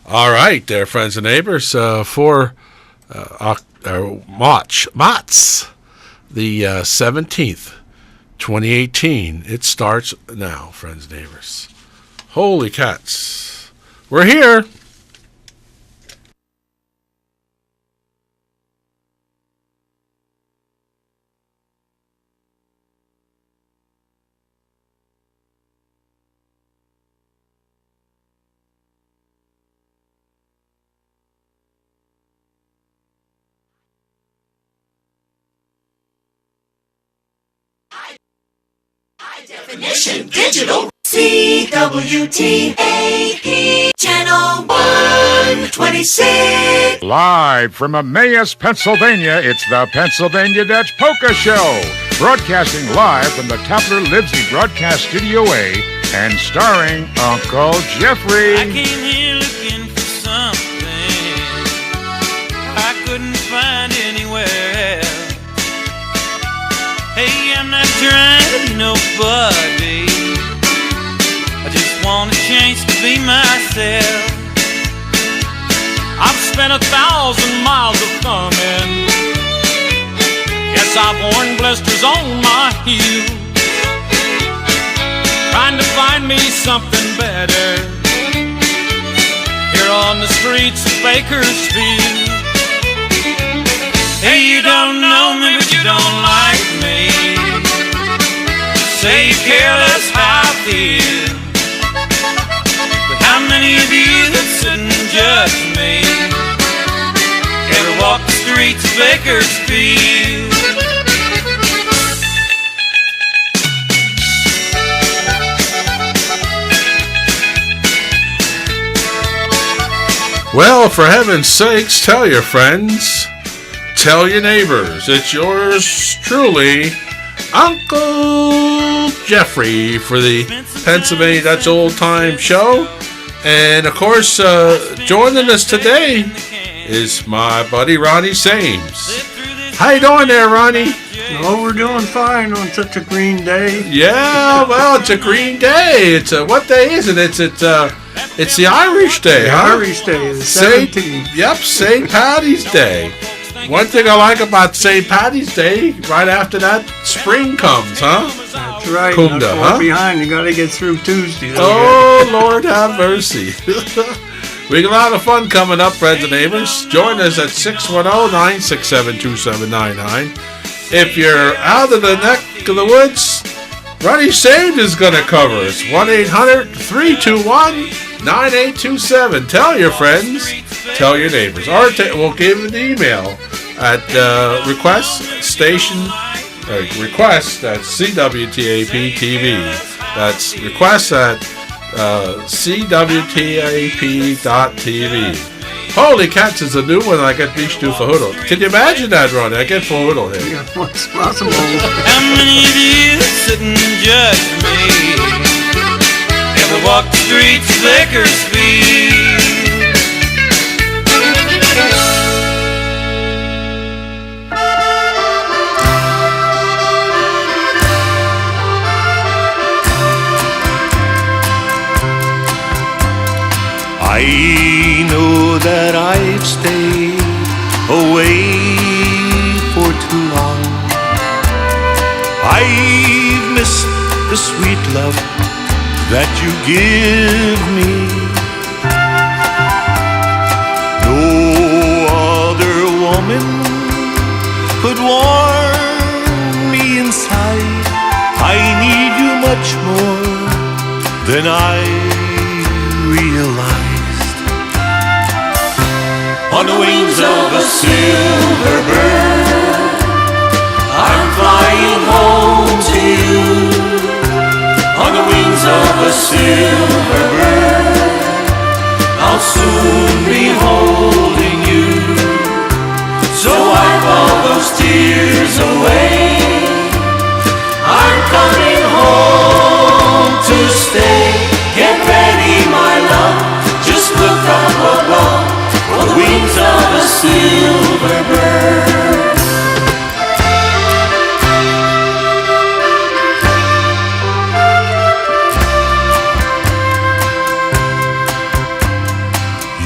All right, there, friends and neighbors, for March, the 17th, 2018. It starts now, friends and neighbors. Holy cats. We're here. Definition Digital CWTAP Channel 126. Live from Emmaus, Pennsylvania, it's the Pennsylvania Dutch Polka Show. Broadcasting live from the Tapler Livesey Broadcast Studio A and starring Uncle Jeffrey. I came here looking for something I couldn't find anywhere else. Hey, I'm not trying to be nobody. I just want a chance to be myself. I've spent 1,000 miles of thumbing. Yes, I've worn blisters on my heel, trying to find me something better here on the streets of Bakersfield. Hey, you don't know me, but you don't like me. Say you care less how I feel, but how many of you that sit and judge me ever walk the streets of Bakersfield? Well, for heaven's sakes, tell your friends, tell your neighbors. It's yours truly, Uncle Jeffrey, for the Pennsylvania Dutch Old Time Show. And, of course, joining us today is my buddy Ronnie Sames. How you doing there, Ronnie? Oh, we're doing fine on such a green day. Yeah, well, it's a green day. It's what day is it? It's the Irish Day, huh? Irish Day, the 17th. Yep, St. Patty's Day. One thing I like about St. Patty's Day, right after that, spring comes, huh? That's right. Kunda, huh? Behind, you got to get through Tuesday. Oh, Lord have mercy. We got a lot of fun coming up, friends and neighbors. Join us at 610-967-2799. If you're out of the neck of the woods, Ronnie Sames is going to cover us. 1-800-321-9827. Tell your friends, tell your neighbors. Or we'll give an email at request at CWTAP TV. That's request at CWTAP.tv. Holy cats is a new one. I get Bishtu Fahudal. Can you imagine that, Ronnie? I get Fahudal here. Yeah, what's possible? How many of you sit and judge me ever walk the streets of Bakersfield? I know that I've stayed away for too long. I've missed the sweet love that you give me. No other woman could warm me inside. I need you much more than I realize. On the wings of a silver bird, I'm flying home to you. On the wings of a silver bird, I'll soon be holding you. So wipe all those tears away. I'm coming home to stay. Get ready, my love, just look up above. On the wings of a silver bird.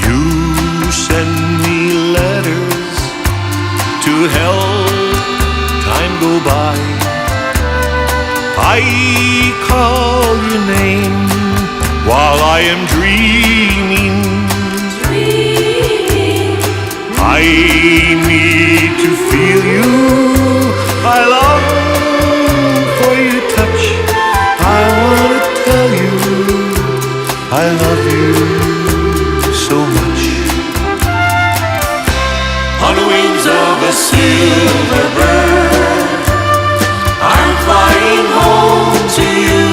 You I call your name while I am dreaming. I need to feel you. I long for your touch. I want to tell you I love you so much. On the wings of a silver bird, I'm flying home to you.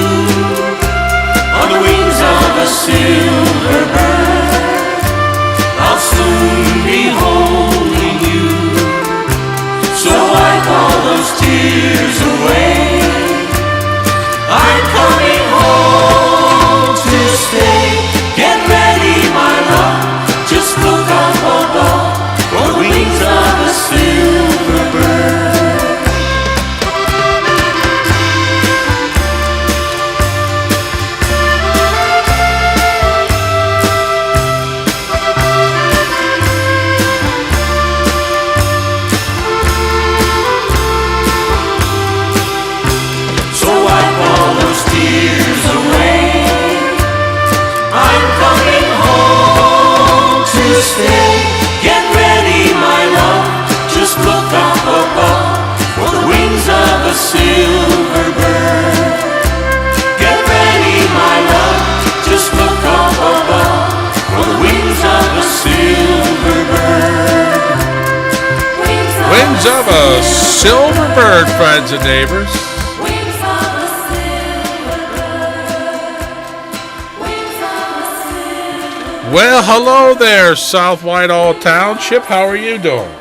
On the wings of a silver bird, I'll soon be holding you. So wipe all those tears away. I'm coming home to stay. Get ready, my love. Just look up above for the wings of a silver bird. So wipe all those tears away. I'm coming home to stay. Get ready, my love. Just look up above for the wings of a silver bird. Get ready, my love. Just look up above for the wings of a silver bird. Wings of a silver bird, friends and neighbors. Wings of a silver bird. Wings of a silver. Well, hello there, South Whitehall Township. How are you doing?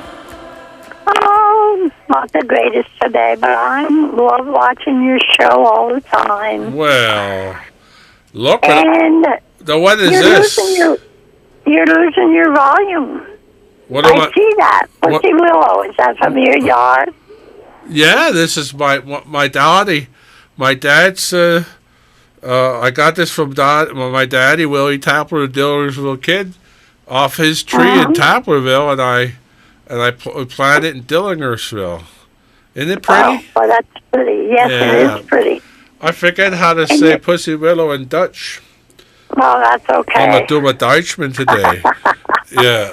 Oh, not the greatest today, but I love watching your show all the time. Well, look at And what is you're this? you're losing your volume. What am I I? see that. What- What's willow? Is that from your yard? Yeah, this is my daddy. My dad's. I got this from my daddy, Willie Tapler, the Dillersville kid, off his tree in Taplerville, and I planted it in Dillingersville. Isn't it pretty? Oh, that's pretty. Yes, Yeah. it is pretty. I forget how to say pussy willow in Dutch. Well, that's I'm okay. a domme Dutchman today. Yeah.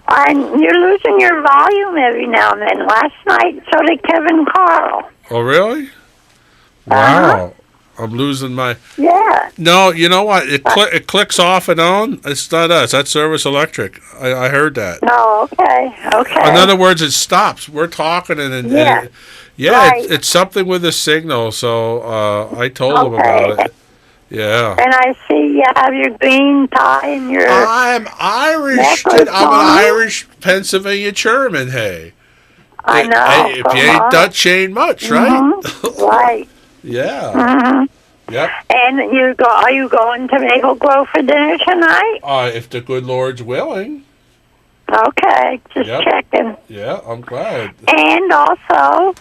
And you're losing your volume every now and then. Last night, so did Kevin Carl. Oh, really? Wow. I'm losing my... Yeah. No, you know what? It clicks off and on. It's not us. That's Service Electric. I heard that. No, okay. Okay. In other words, it stops. We're talking and Yeah. Right. it's something with the signal. So I told him about it. Yeah. And I see you have your green tie and your... I'm Irish. Necklace I'm an on. Irish Pennsylvania German. Hey. I know. Hey, if you ain't Dutch, you ain't much, right? Mhm. Right. Yeah. Mm-hmm. Yep. And are you going to Maple Grove for dinner tonight? If the good Lord's willing. Okay, just Yep. checking. Yeah, I'm glad. And also,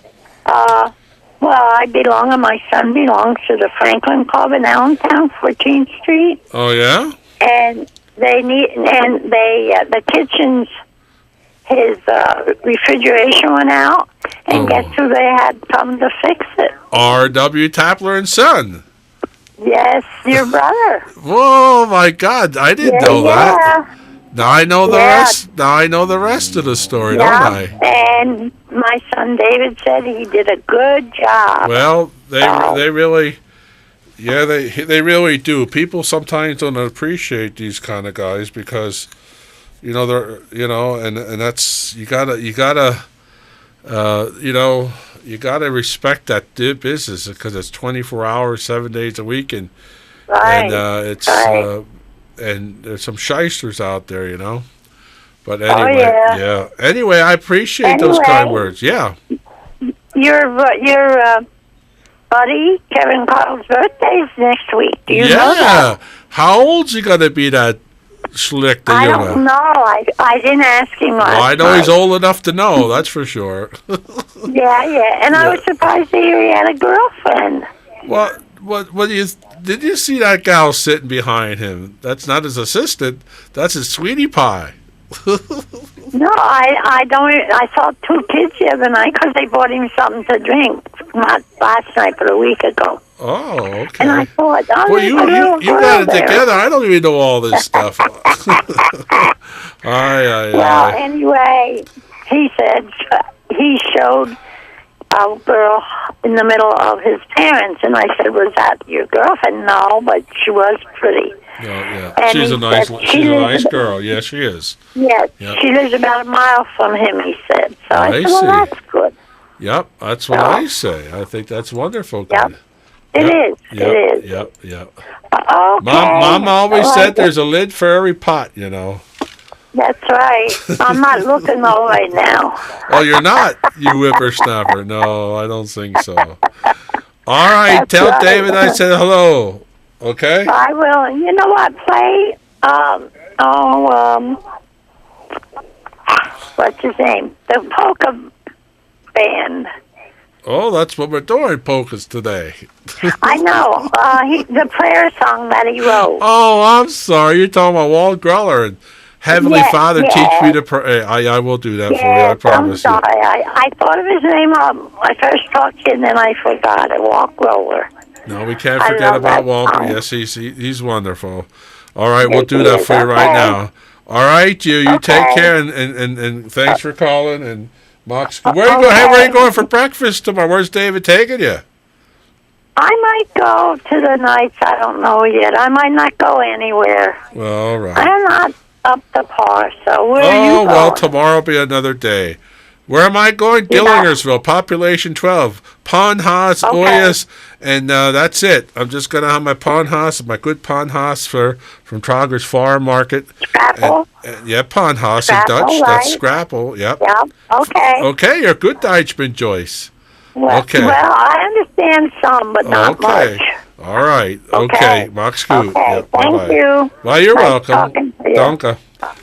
I belong and my son belongs to the Franklin Club in Allentown, 14th Street. Oh yeah. And the kitchen's his refrigeration went out, and guess who they had come to fix it? R.W. Tapler and Son. Yes, your brother. Whoa, my God! I didn't know that. Now I know the Yeah. rest. Now I know the rest of the story, don't I? And my son David said he did a good job. Well, they really, yeah, they really do. People sometimes don't appreciate these kind of guys because, they're and that's you gotta respect that business because it's 24 hours, 7 days a week, and Right. it's Right. and there's some shysters out there, But anyway, yeah. Anyway, I appreciate those kind words. Yeah. Your buddy Kevin Carl's birthday's next week. Do you know that? How old's he gonna be, that schlick? I don't know. I didn't ask him last Well, I know night. he's old enough to know. That's for sure. Yeah. And I was surprised to hear he had a girlfriend. What do you? Did you see that gal sitting behind him? That's not his assistant. That's his sweetie pie. No, I don't. I saw two kids the other night because they bought him something to drink not last night, but a week ago. Oh, okay. And I thought, oh, Well, there's you a little got girl it there. together. I don't even know all this stuff. Well, anyway, he said he showed a girl in the middle of his parents, and I said, "Was that your girlfriend?" No, but she was pretty. Oh, yeah. And She's he a nice, said she's she a lives- nice girl. Yeah, she is. Yes, Yep. she lives about a mile from him. He said. So I I said, "Well, see. that's good. Yep, that's what I say. I think that's wonderful. Yep. Good. It Yep, is. Yep, It is." Yep. Okay. Mom always Well, said there's a lid for every pot, you know. That's right. I'm not looking though right now. Oh, you're not, you whippersnapper. No, I don't think so. All right, That's tell right. David I said hello. Okay? I will. You know what? Play. What's his name? The polka band. Oh, that's what we're doing, polkas today. I know. The prayer song that he wrote. Oh, I'm sorry. You're talking about Walt Greller and Heavenly Yes, Father, yes. teach me to pray. I will do that for you. I Yes, I'm promise you. sorry. I thought of his name. I first talked to you, and then I forgot it. Walt Roller. No, we can't I forget love about that Walter. song. Yes, he's wonderful. All right, we'll Yes, do he that is. for you right Okay. now. All right, you take Okay. care and thanks for calling. And Mox, where you go? Hey, where you going for breakfast tomorrow? Where's David taking you? I might go to the nights. I don't know yet. I might not go anywhere. Well, all right. I'm not up to par. So where are you Oh going? well, tomorrow will be another day. Where am I going? Yeah. Dillingersville, population 12. Pawn Haas, Okay. Oyas, and that's it. I'm just going to have my Pawn Haas, my good Pawn Haas from Trogger's Farm Market. Scrapple? And yeah, Pawn Haas in Scrapple, Dutch. That's right. Scrapple, yep. Yeah. Okay. Okay, you're good Dutchman, Joyce. Well, okay. Well, I understand some, but not Okay. much. All right. Okay. Okay. Max Scoot. Okay. Yep, Thank bye-bye. you. Well, you're Nice welcome. talking to you. Danke.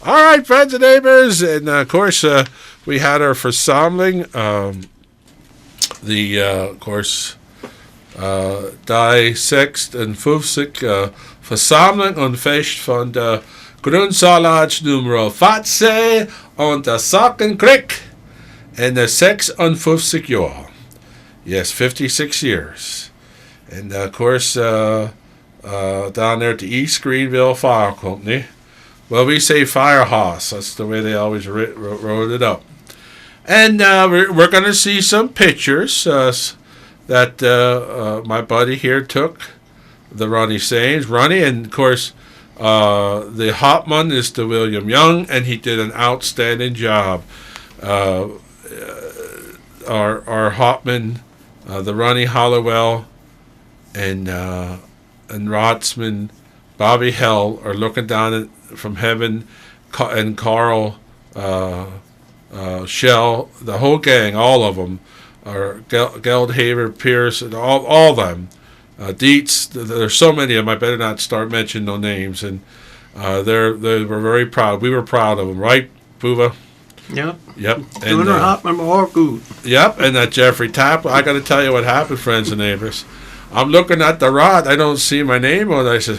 All right, friends and neighbors. And, of course, we had our Versammlung. Of course, die 6 and 50 Versammlung und Fest von der Grundsalage Numero 14 und der Sockenkrieg in the 56 Jahr. Yes, 56 years. And, of course, down there at the East Greenville Fire Company. Well, we say Firehouse. That's the way they always wrote it up. And we're going to see some pictures that my buddy here took, the Ronnie Sains. Ronnie, and, of course, the Hauptmann is the William Young, and he did an outstanding job. Our Hauptmann, the Ronnie Hollowell, and Rotsman Bobby Hell are looking down from heaven, and Carl Shell, the whole gang, all of them, are Geldhaver, Pierce, and all of them. Dietz, there's so many of them. I better not start mentioning no names. And they were very proud. We were proud of them, right, Puva? Yep. Yep. Doing her hot and all good. Yep, and that Jeffrey Tapp. I got to tell you what happened, friends and neighbors. I'm looking at the rod. I don't see my name on it. I said,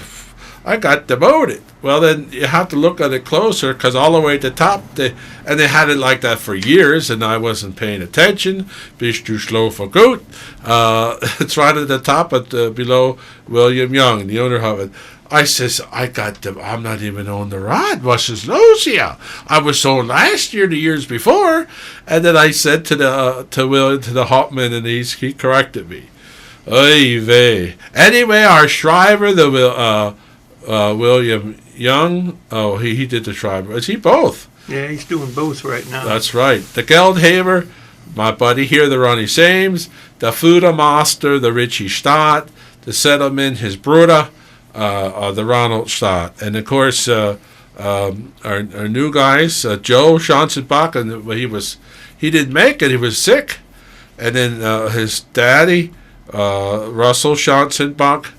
I got demoted. Well, then you have to look at it closer, because all the way at the top, they had it like that for years, and I wasn't paying attention. Bist du slow for gut? It's right at the top, below William Young, the owner of it. I says, I'm not even on the rod. What's is los here? I was on last year, the years before. And then I said to the Hauptmann, and he corrected me. Oy vey. Anyway, our Shriver, the William Young, he did the Shriver. Is he both? Yeah, he's doing both right now. That's right. The Geldhaver, my buddy here, the Ronnie Sames, the Fuda Master, the Richie Stott, the Settlement, his Bruder, the Ronald Stott. And, of course, our new guys, Joe Schanzenbach, and he didn't make it. He was sick. And then his daddy, Russell Schanzenbach,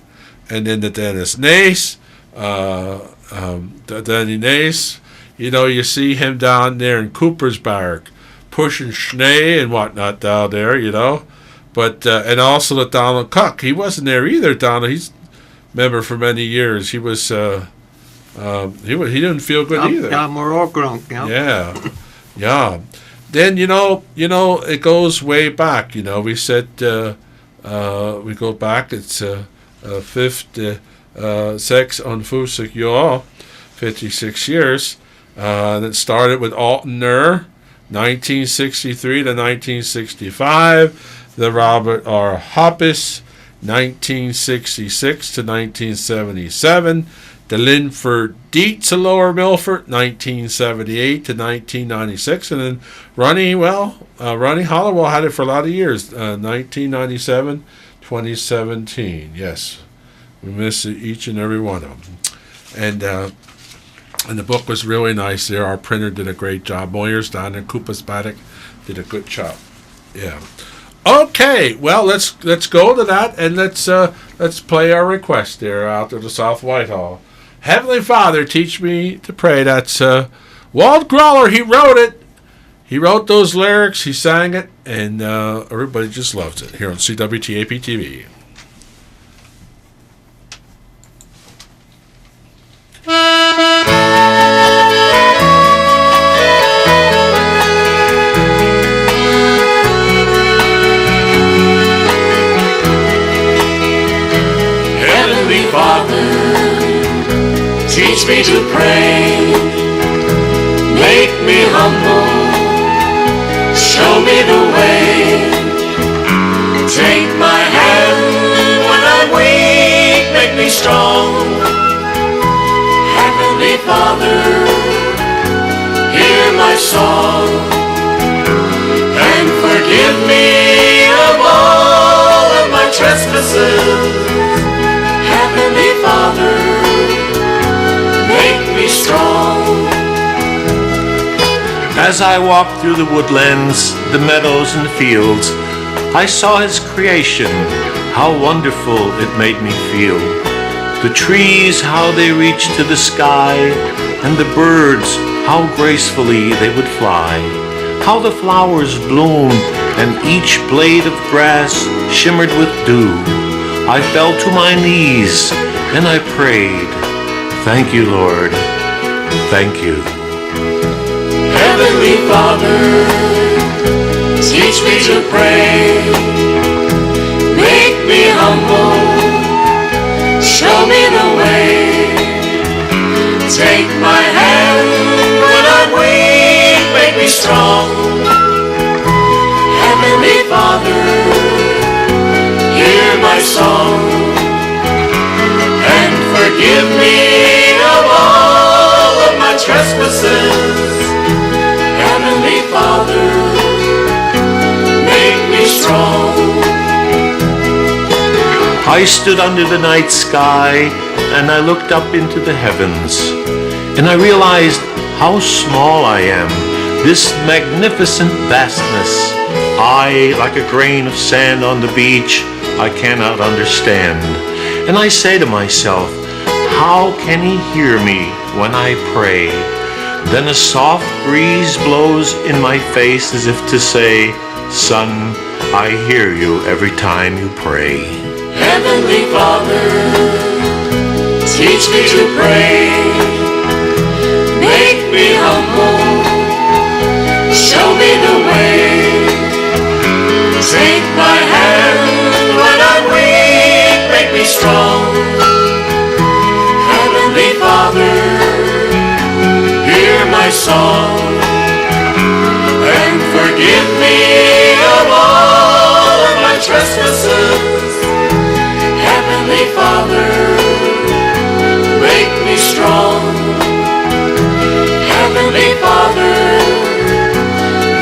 and then the Dennis Nace, the Danny Nace. You know, you see him down there in Cooper's Barrack, pushing Schnee and whatnot down there, you know. But and also the Donald Cook. He wasn't there either, Donald. He's a member for many years. He was, he didn't feel good either. Yeah, we're all drunk. Yeah. Yeah. then it goes way back. We said we go back. It's 56 år, 56 years. And it started with Alton Ur, 1963 to 1965. The Robert R. Hoppus, 1966 to 1977. The Linford Dietz of Lower Milford, 1978 to 1996. And then Ronnie Hollowell had it for a lot of years, 1997, 2017. Yes, we miss each and every one of them. And the book was really nice there. Our printer did a great job. Moyers down there, Koopas Paddock did a good job. Yeah. Okay, well, let's go to that, and let's play our request there out to the South Whitehall. Heavenly Father, teach me to pray. That's Walt Growler. He wrote it. He wrote those lyrics. He sang it, and everybody just loves it here on CWTAP TV. Teach me to pray, make me humble, show me the way. Take my hand when I'm weak, make me strong. Heavenly Father, hear my song, and forgive me of all of my trespasses. Heavenly Father, make me strong. As I walked through the woodlands, the meadows and fields, I saw His creation, how wonderful it made me feel. The trees, how they reached to the sky, and the birds, how gracefully they would fly. How the flowers bloomed, and each blade of grass shimmered with dew. I fell to my knees, and I prayed, thank you, Lord, thank you. Heavenly Father, teach me to pray, make me humble, show me the way. Take my hand when I'm weak, make me strong. Heavenly Father, hear my song, and forgive me of all of my trespasses. Heavenly Father, make me strong. I stood under the night sky, and I looked up into the heavens, and I realized how small I am, this magnificent vastness. I, like a grain of sand on the beach, I cannot understand. And I say to myself, how can He hear me when I pray? Then a soft breeze blows in my face as if to say, son, I hear you every time you pray. Heavenly Father, teach me to pray, make me humble, show me the way. Take my hand when I'm weak, make me strong. Heavenly Father, hear my song, and forgive me of all of my trespasses. Heavenly Father, make me strong. Heavenly Father,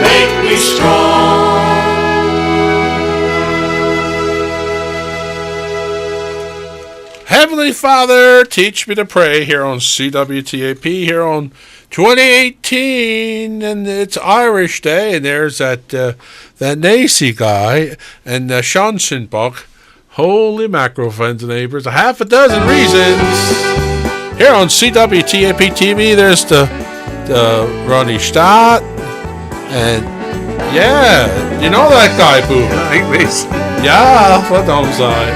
make me strong. Heavenly Father, teach me to pray here on CWTAP, here on 2018, and it's Irish Day, and there's that Nacy guy, and Sean Shinbuck. Holy mackerel, friends and neighbors, a half a dozen reasons. Here on CWTAP TV, there's the Ronnie Stott, and yeah, you know that guy, Boo. Yeah, verdammt sei.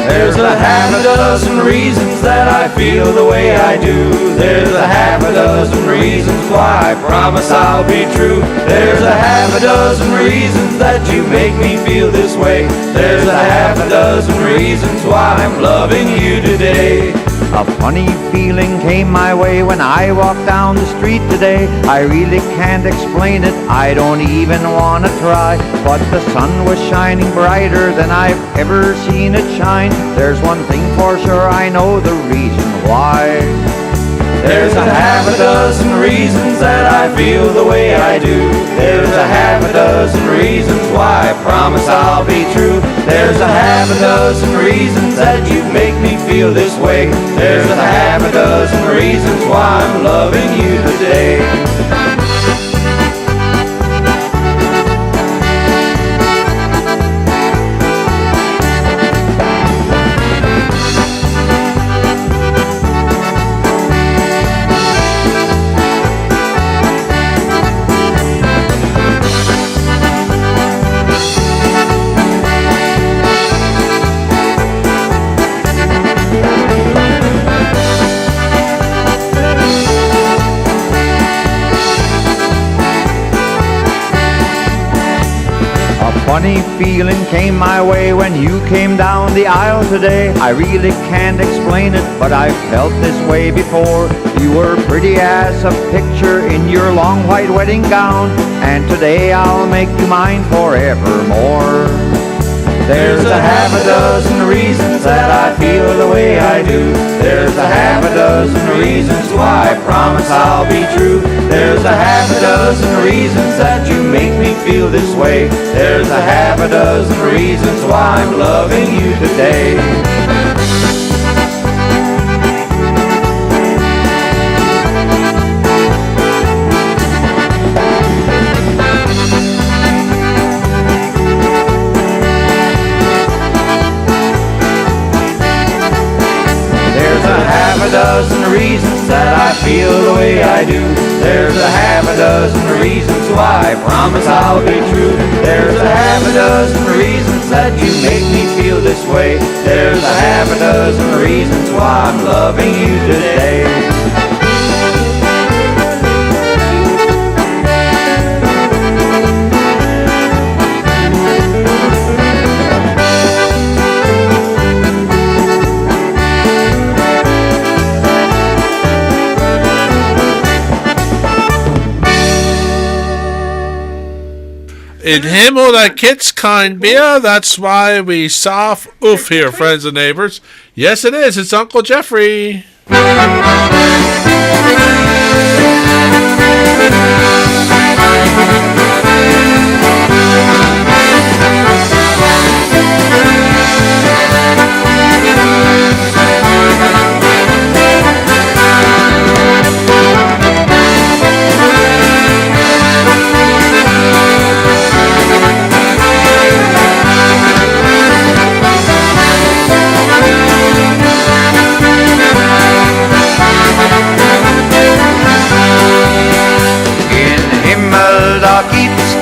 There's a half a dozen reasons that I feel the way I do. There's a half a dozen reasons why I promise I'll be true. There's a half a dozen reasons that you make me feel this way. There's a half a dozen reasons why I'm loving you today. A funny feeling came my way when I walked down the street today. I really can't explain it, I don't even want to try. But the sun was shining brighter than I've ever seen it shine. There's one thing for sure, I know the reason why. There's a half a dozen reasons that I feel the way I do. There's a half a dozen reasons why I promise I'll be true. There's a half a dozen reasons that you make me feel this way. There's a half a dozen reasons why I'm loving you today. Funny feeling came my way when you came down the aisle today. I really can't explain it, but I've felt this way before. You were pretty as a picture in your long white wedding gown, and today I'll make you mine forevermore. There's a half a dozen reasons that I feel the way I do. There's a half a dozen reasons why I promise I'll be true. There's a half a dozen reasons that you make me feel this way. There's a half a dozen reasons why I'm loving you today. A dozen reasons that I feel the way I do. There's a half a dozen reasons why I promise I'll be true. There's a half a dozen reasons that you make me feel this way. There's a half a dozen reasons why I'm loving you today. In Himmel, that Kit's kind beer. That's why we soft oof here, friends and neighbors. Yes, it is. It's Uncle Jeffrey.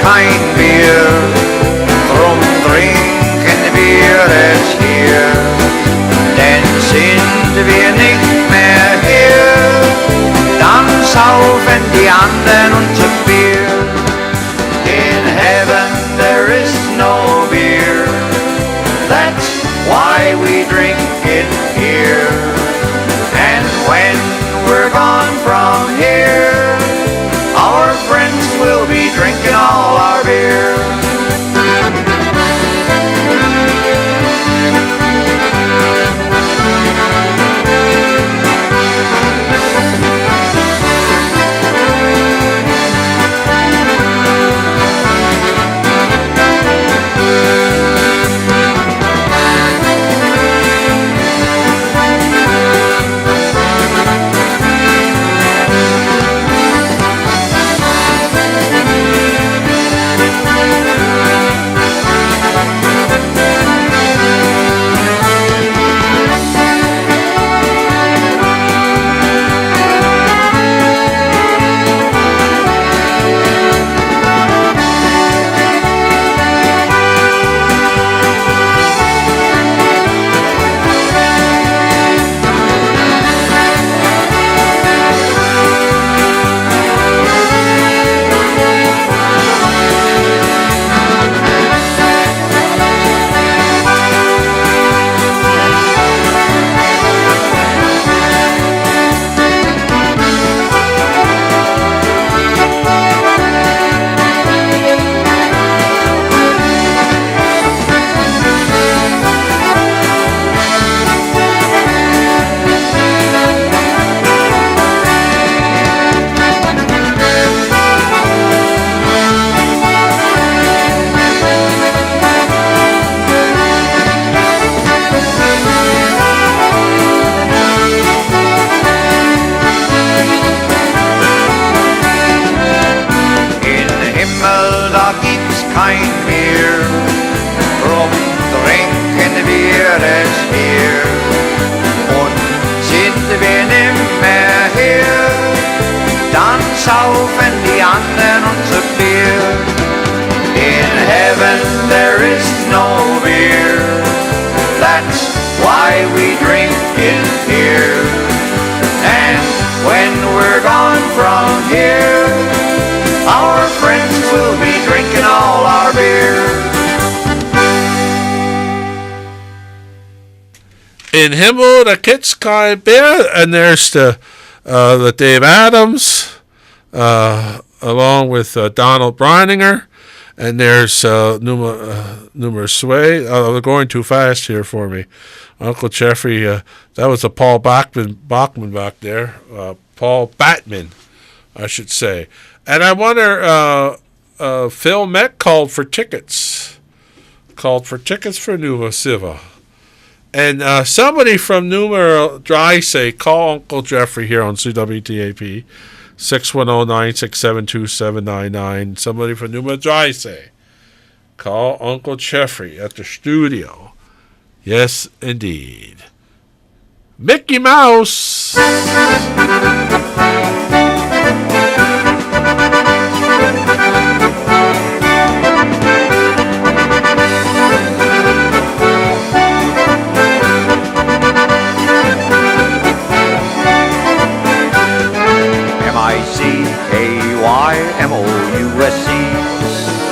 Kein Bier, drum trinken wir es hier, denn sind wir nicht mehr hier, dann saufen die anderen unser Bier. In heaven there is no beer, that's why we drink it here, and when we're gone from here, our friends will be drinking all our beer. when there is no beer. That's why we drink in here. And when we're gone from here, our friends will be drinking all our beer. In Himmel, the Kids Kind Beer, and there's the Dave Adams, along with Donald Brininger, and there's Numer Sway. They're going too fast here for me. Uncle Jeffrey, that was a Paul Bachman back there. Paul Batman, I should say. And I wonder, Phil Met called for tickets for Numa Siva. And somebody from Numer Dry say, call Uncle Jeffrey here on CWTAP, 610-967-2799. Somebody from Numer Dry say, call Uncle Jeffrey at the studio. Yes, indeed. Mickey Mouse. M-I-C-K-Y-M-O-U-S-E,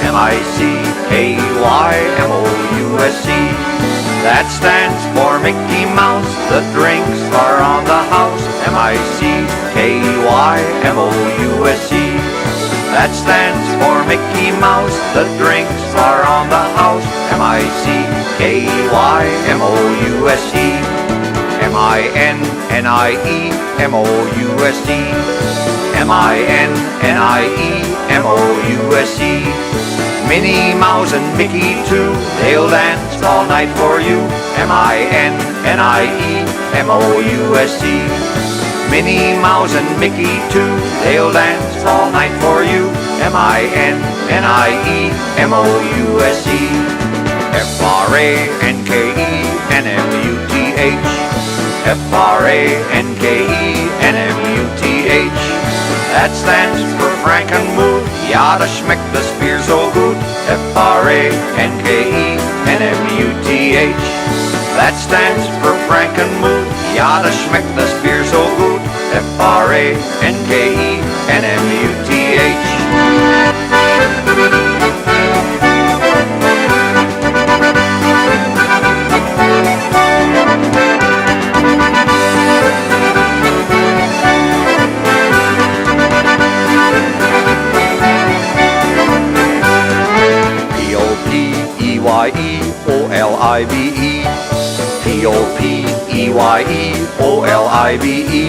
M-I-C-K-Y-M-O-U-S-E. That stands for Mickey Mouse, the drinks are on the house. M-I-C-K-Y-M-O-U-S-E. That stands for Mickey Mouse, the drinks are on the house. M-I-C-K-Y-M-O-U-S-E. M-I-N-N-I-E-M-O-U-S-E. M-I-N-N-I-E-M-O-U-S-E. Minnie Mouse and Mickey too, they'll dance all night for you. M-I-N-N-I-E-M-O-U-S-E. Minnie Mouse and Mickey too, they'll dance all night for you. M-I-N-N-I-E-M-O-U-S-E. F-R-A-N-K-E-N-M-U-T-H. F-R-A-N-K-E-N-M-U-T-H. That stands for Frankenmuth, ja, das schmeckt das Bier so gut. F-R-A-N-K-E-N-M-U-T-H. That stands for Frankenmuth, ja, das schmeckt das Bier so gut. F-R-A-N-K-E-N-M-U-T-H. P-O-P-E-Y-E-O-L-I-V-E. P-O-P-E-Y-E-O-L-I-V-E.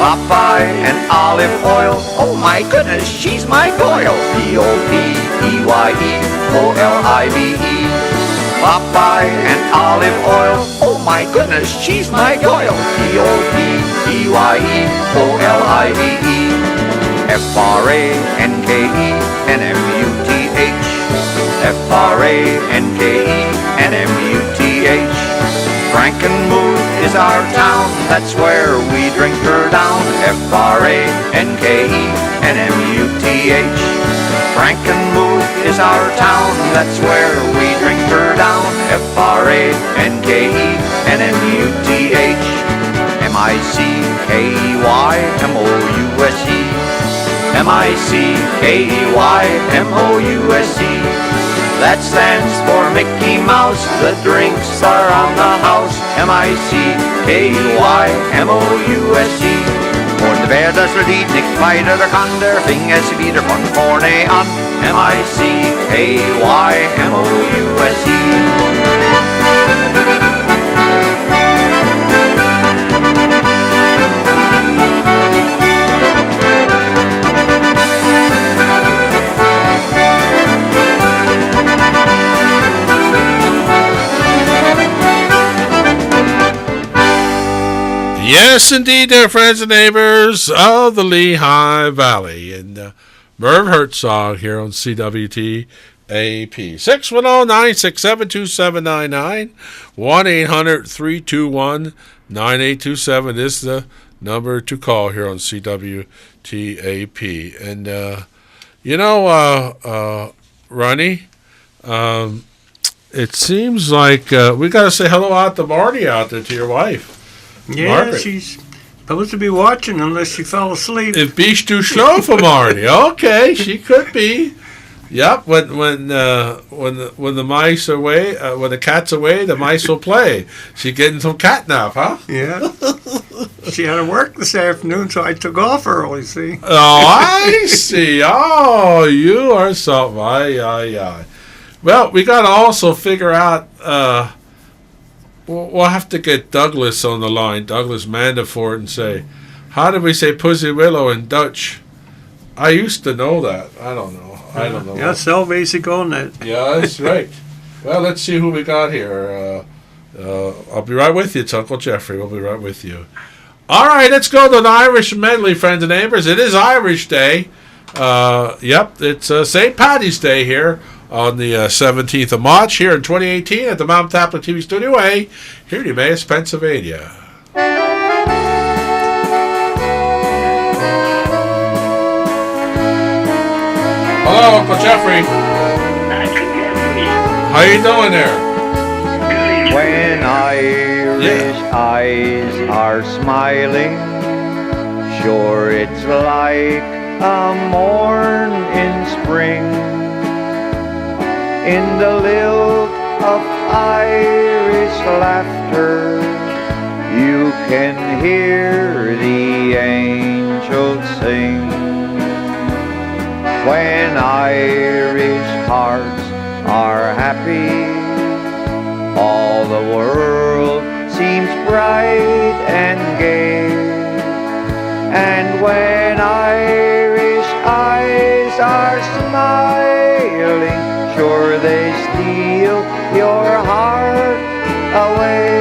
Popeye and olive oil, oh my goodness, she's my goil. P-O-P-E-Y-E-O-L-I-V-E. Popeye and olive oil, oh my goodness, she's my goil. P-O-P-E-Y-E-O-L-I-V-E. F-R-A-N-K-E-N-M-U-T-H. F-R-A-N-K-E-N-M-U-T-H. Frankenmuth is our town, that's where we drink her down. F-R-A-N-K-E-N-M-U-T-H. Frankenmuth is our town, that's where we drink her down. F-R-A-N-K-E-N-M-U-T-H. M-I-C-K-E-Y-M-O-U-S-E. M-I-C-K-E-Y-M-O-U-S-E. That stands for Mickey Mouse, the drinks are on the house. M-I-C-K-Y-M-O-U-S-E. Und wer das Lied nicht weiter kann, der fing es wieder von vorne an. M-I-C-K-Y-M-O-U-S-E. Yes, indeed, dear friends and neighbors of the Lehigh Valley. And Merv Herzog here on CWTAP. 610-967-2799. 1-800-321-9827 is the number to call here on CWTAP. And, Ronnie, It seems like we got to say hello out to Marty out there, to your wife. Yeah, Margaret. she's supposed to be watching unless she fell asleep. It beats too slow for Marty. Okay, she could be. Yep. When the mice are away, when the cat's away, the mice will play. She getting some catnap, huh? Yeah. She had to work this afternoon, so I took off early, see? Oh, I see. Oh, you are something. Aye. Well, we got to also figure out. We'll have to get Douglas on the line, Douglas Mandefort, and say, how do we say Pussy Willow in Dutch? I used to know that. I don't know. Yeah, so basic on that. Yeah, that's right. Well, let's see who we got here. I'll be right with you. It's Uncle Jeffrey. We'll be right with you. All right, let's go to an Irish medley, friends and neighbors. It is Irish Day. Yep, it's St. Paddy's Day here on the 17th of March here in 2018 at the Mount Tapler TV Studio A here in Emmaus, Pennsylvania. Hello, Uncle Jeffrey. How you doing there? When Irish eyes are smiling, sure it's like a morn in spring. In the lilt of Irish laughter, you can hear the angels sing. When Irish hearts are happy, all the world seems bright and gay. And when Irish eyes are smiling, sure they steal your heart away.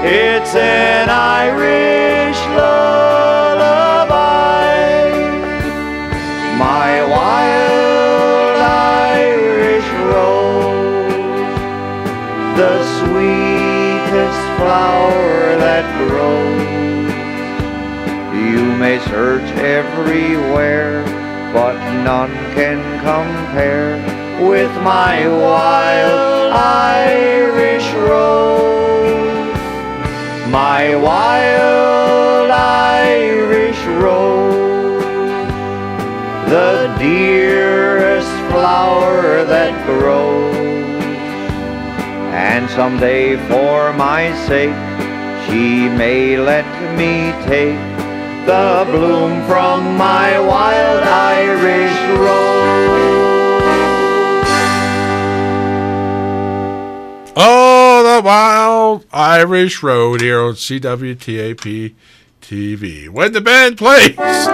It's an Irish lullaby, my wild Irish rose, the sweetest flower that grows. You may search everywhere, but none can compare with my wild Irish rose. My wild Irish rose, the dearest flower that grows. And someday for my sake, she may let me take the bloom from my wild Irish rose. Oh, the Wild Irish Road here on CWTAP TV. When the band plays. Well,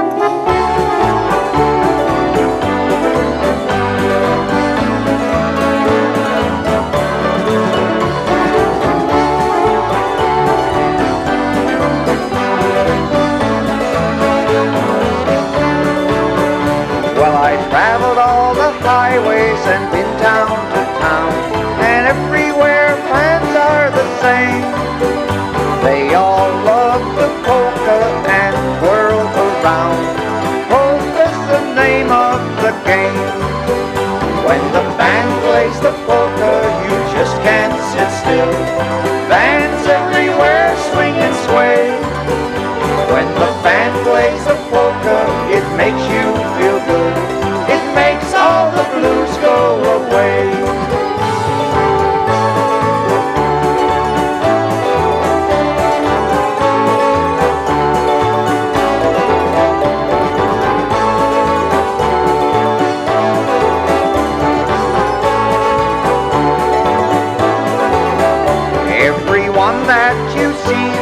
I traveled all the highways and been down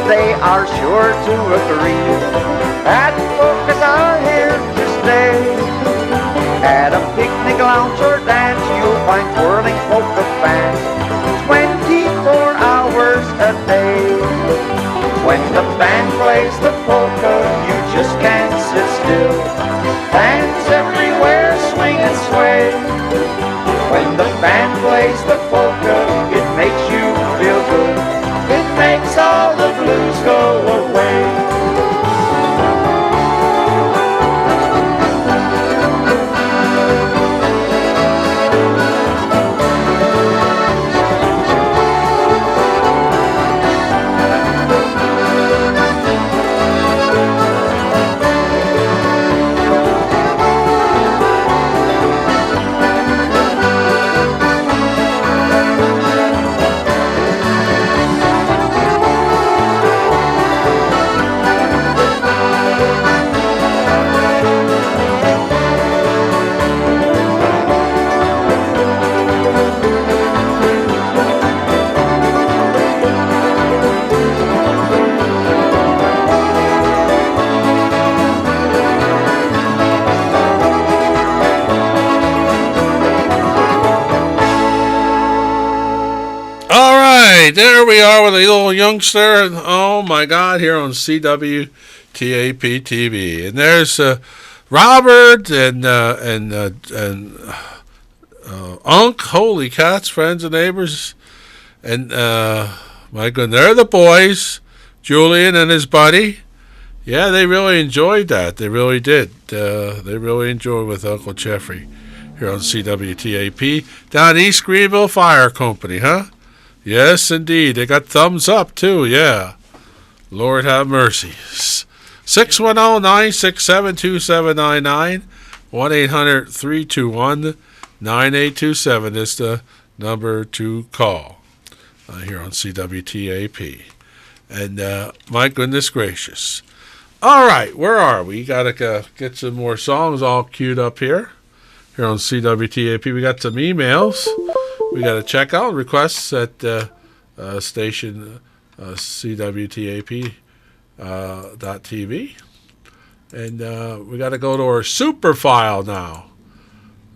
they are sure to agree that polkas are here to stay. At a picnic, lounge, or dance, you'll find twirling polka fans 24 hours a day. When the band plays the polka, you just can't sit still. Fans everywhere swing and sway. When the band plays the polka, it makes you feel good. It makes all the blues go away. There we are with a little youngster. Oh my God! Here on CWTAP TV, and there's Robert and Unc. Holy cats, friends and neighbors, and my goodness, they're the boys, Julian and his buddy. Yeah, they really enjoyed that. They really did. They really enjoyed with Uncle Jeffrey here on CWTAP down East Greenville Fire Company, huh? Yes, indeed. They got thumbs up, too, yeah. Lord have mercy. 610-967-2799. 1-800-321-9827 is the number to call here on CWTAP. And my goodness gracious. All right, where are we? Got to get some more songs all queued up here on CWTAP. We got some emails. We got to check out requests at station CWTAP.tv. And we got to go to our super file now.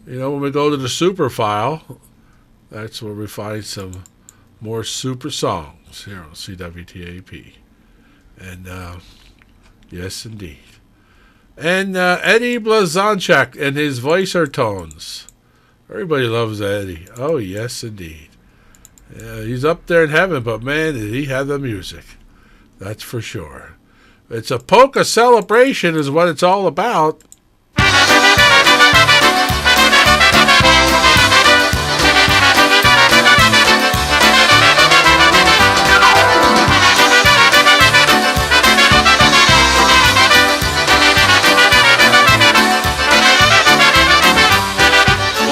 You know, when we go to the super file, that's where we find some more super songs here on CWTAP. And yes, indeed. And Eddie Blazonczak and his voice or tones. Everybody loves Eddie. Oh, yes, indeed. Yeah, he's up there in heaven, but man, did he have the music. That's for sure. It's a polka celebration is what it's all about.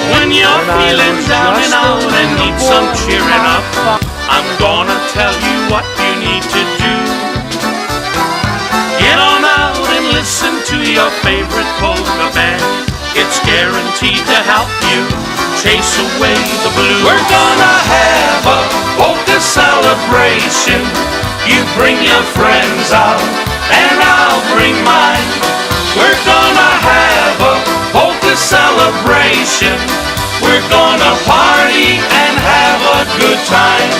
When you're feeling down and out and need some cheering up, I'm gonna tell you what you need to do. Get on out and listen to your favorite polka band. It's guaranteed to help you chase away the blues. We're gonna have a polka celebration. You bring your friends out and I'll bring mine. We're gonna have a polka celebration. We're gonna party and have a good time.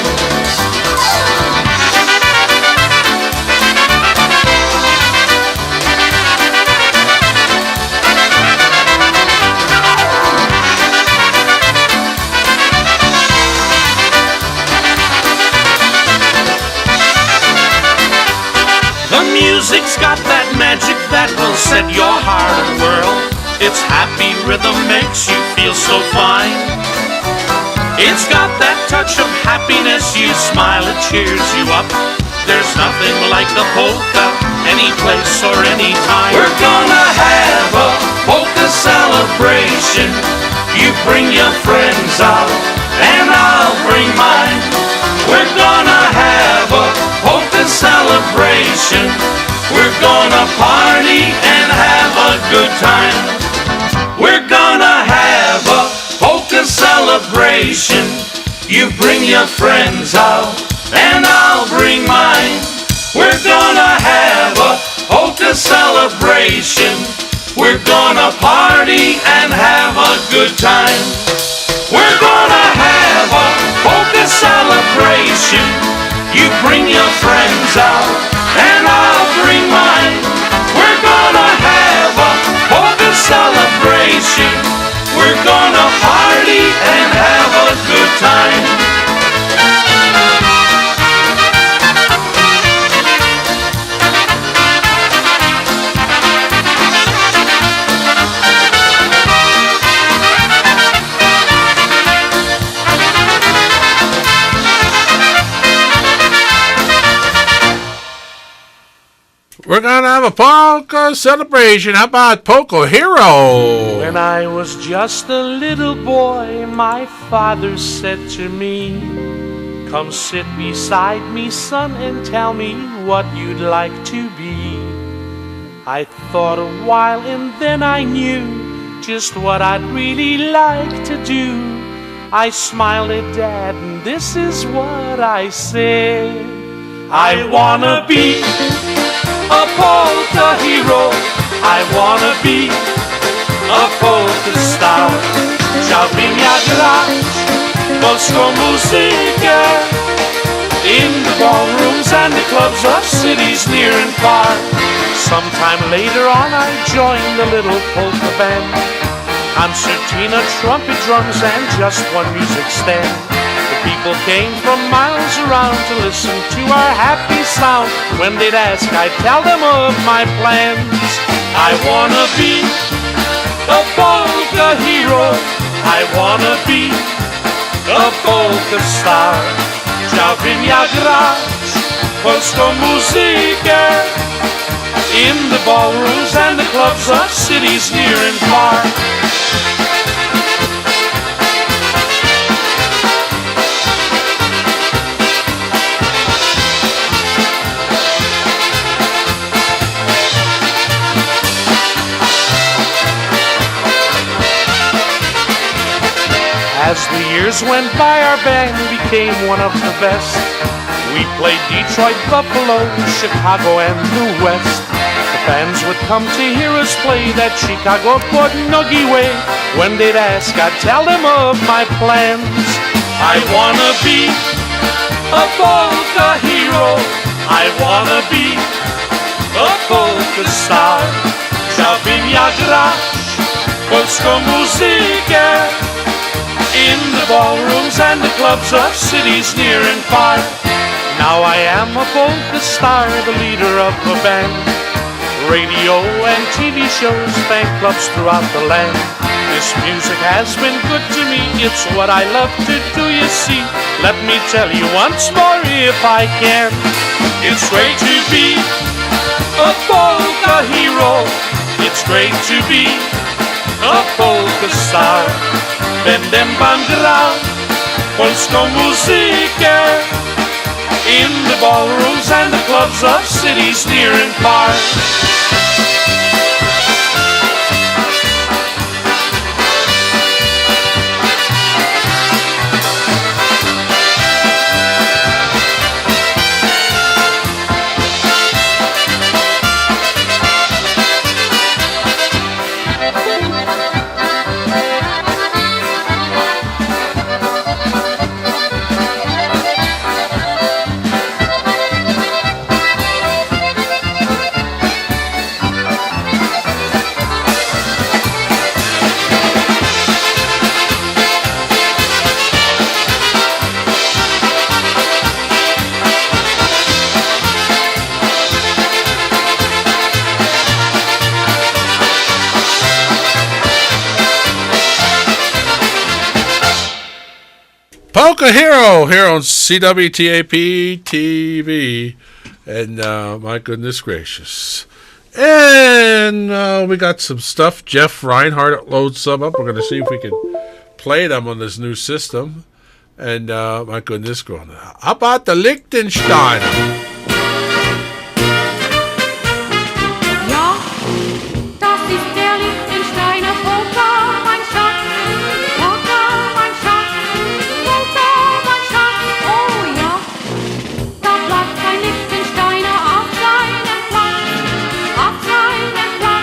The music's got that magic that will set your heart whirl. Its happy rhythm makes you feel so fine. It's got that touch of happiness, you smile, it cheers you up. There's nothing like the polka, any place or any time. We're gonna have a polka celebration. You bring your friends out, and I'll bring mine. We're gonna have a polka celebration. We're gonna party and have a good time. We're gonna have a polka celebration. You bring your friends out, and I'll bring mine. celebration. We're gonna party and have a good time. We're gonna have a polka celebration. You bring your friends out and I'll bring mine. We're gonna have a polka celebration. We're gonna party and have a good time. We're gonna have a polka celebration. How about Polka Hero? When I was just a little boy, my father said to me, "Come sit beside me, son, and tell me what you'd like to be." I thought a while and then I knew just what I'd really like to do. I smiled at Dad and this is what I said. I wanna be a polka hero, I wanna be a polka star. Chciałbym ja grać polską muzykę in the ballrooms and the clubs of cities near and far. Sometime later on I joined the little polka band, concertina, trumpet, drums, and just one music stand. People came from miles around to listen to our happy sound. When they'd ask, I'd tell them of my plans. I wanna be a polka hero, I wanna be a polka star. Chciałbym ja grać polską muzykę in the ballrooms and the clubs of cities near and far. As the years went by, our band became one of the best. We played Detroit, Buffalo, Chicago, and the West. The fans would come to hear us play that Chicago Portnogie way. When they'd ask, I'd tell them of my plans. I wanna be a polka hero, I wanna be a polka star. Chciałbym ja grać polską muzykę in the ballrooms and the clubs of cities near and far. Now I am a polka star, the leader of a band. Radio and TV shows, fan clubs throughout the land. This music has been good to me, it's what I love to do, you see. Let me tell you once more if I can. It's great to be a polka hero, it's great to be a polka star. Będę wam grał polską muzykę in the ballrooms and the clubs of cities near and far. Polka Hero here on CWTAP TV. And my goodness gracious. And we got some stuff. Jeff Reinhardt loads some up. We're going to see if we can play them on this new system. And my goodness gracious. How about the Liechtensteiner? Auf seinem Platz.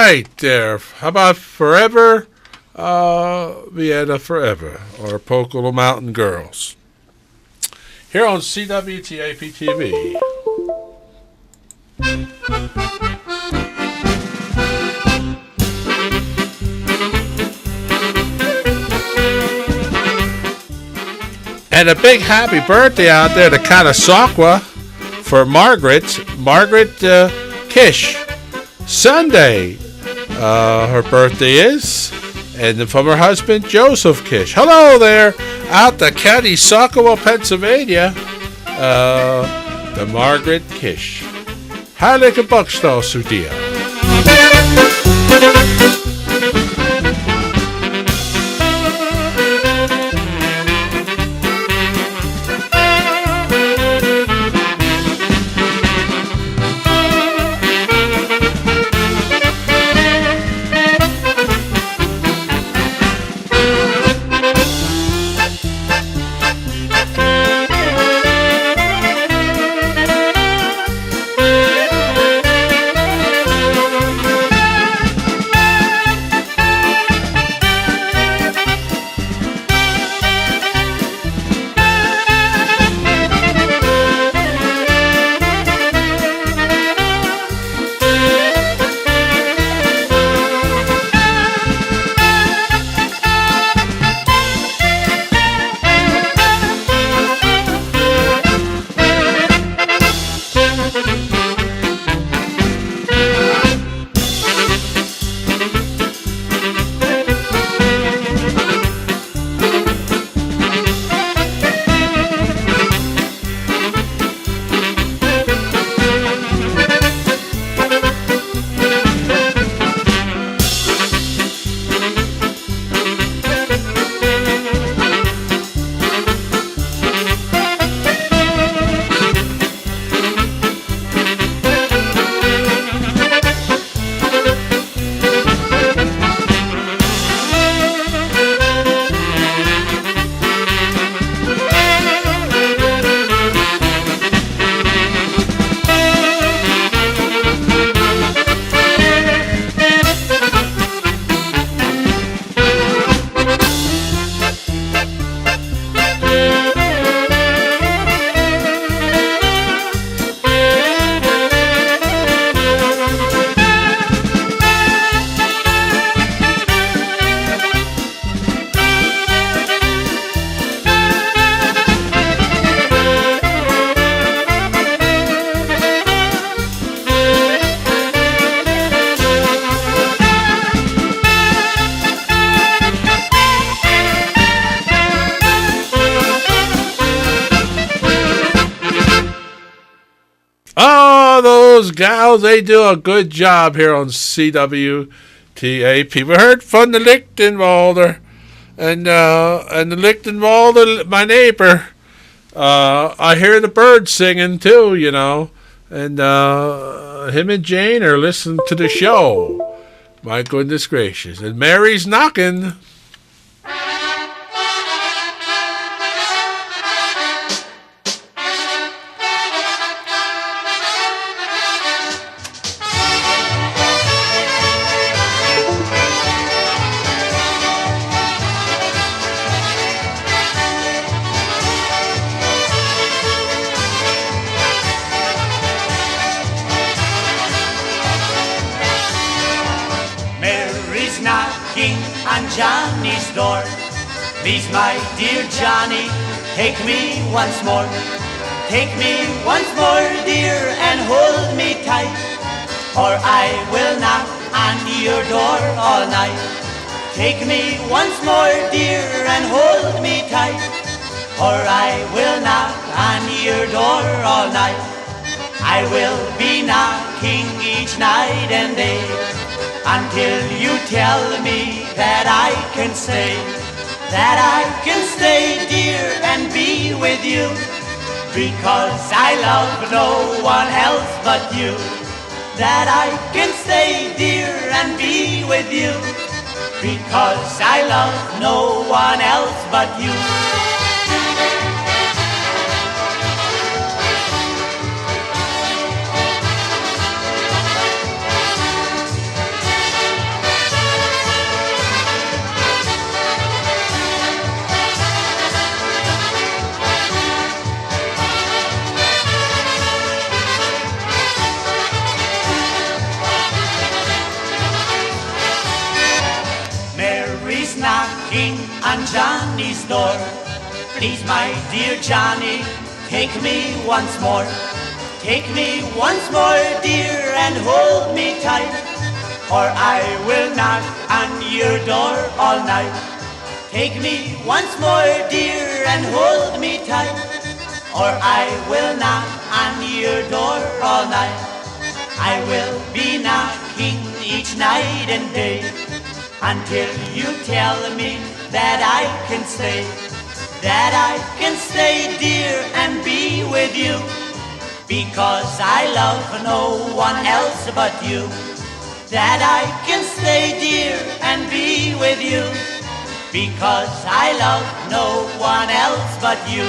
right, there. How about Forever, Vienna Forever, or Polka Mountain Girls? Here on CWTAP TV. And a big happy birthday out there to Katasakwa for Margaret Kish. Sunday, her birthday is, and from her husband Joseph Kish. Hello there, out to Katasakwa, Pennsylvania, the Margaret Kish. Heilige Buckstall Sudia. Those gals, they do a good job here on CWTAP. We heard from the Lichtenwalder, and the Lichtenwalder, my neighbor. I hear the birds singing too, you know, and him and Jane are listening to the show. My goodness gracious. And Mary's knocking. Johnny's door. Please, my dear Johnny, take me once more. Take me once more, dear, and hold me tight, or I will knock on your door all night. Take me once more, dear, and hold me tight, or I will knock on your door all night. I will be knocking each night and day, until you tell me that I can stay, dear, and be with you, because I love no one else but you. That I can stay, dear, and be with you, because I love no one else but you. door. Please, my dear Johnny, take me once more. Take me once more, dear, and hold me tight, or I will knock on your door all night. Take me once more, dear, and hold me tight, or I will knock on your door all night. I will be knocking each night and day until you tell me that I can stay. That I can stay, dear, and be with you, because I love no one else but you. That I can stay, dear, and be with you, because I love no one else but you.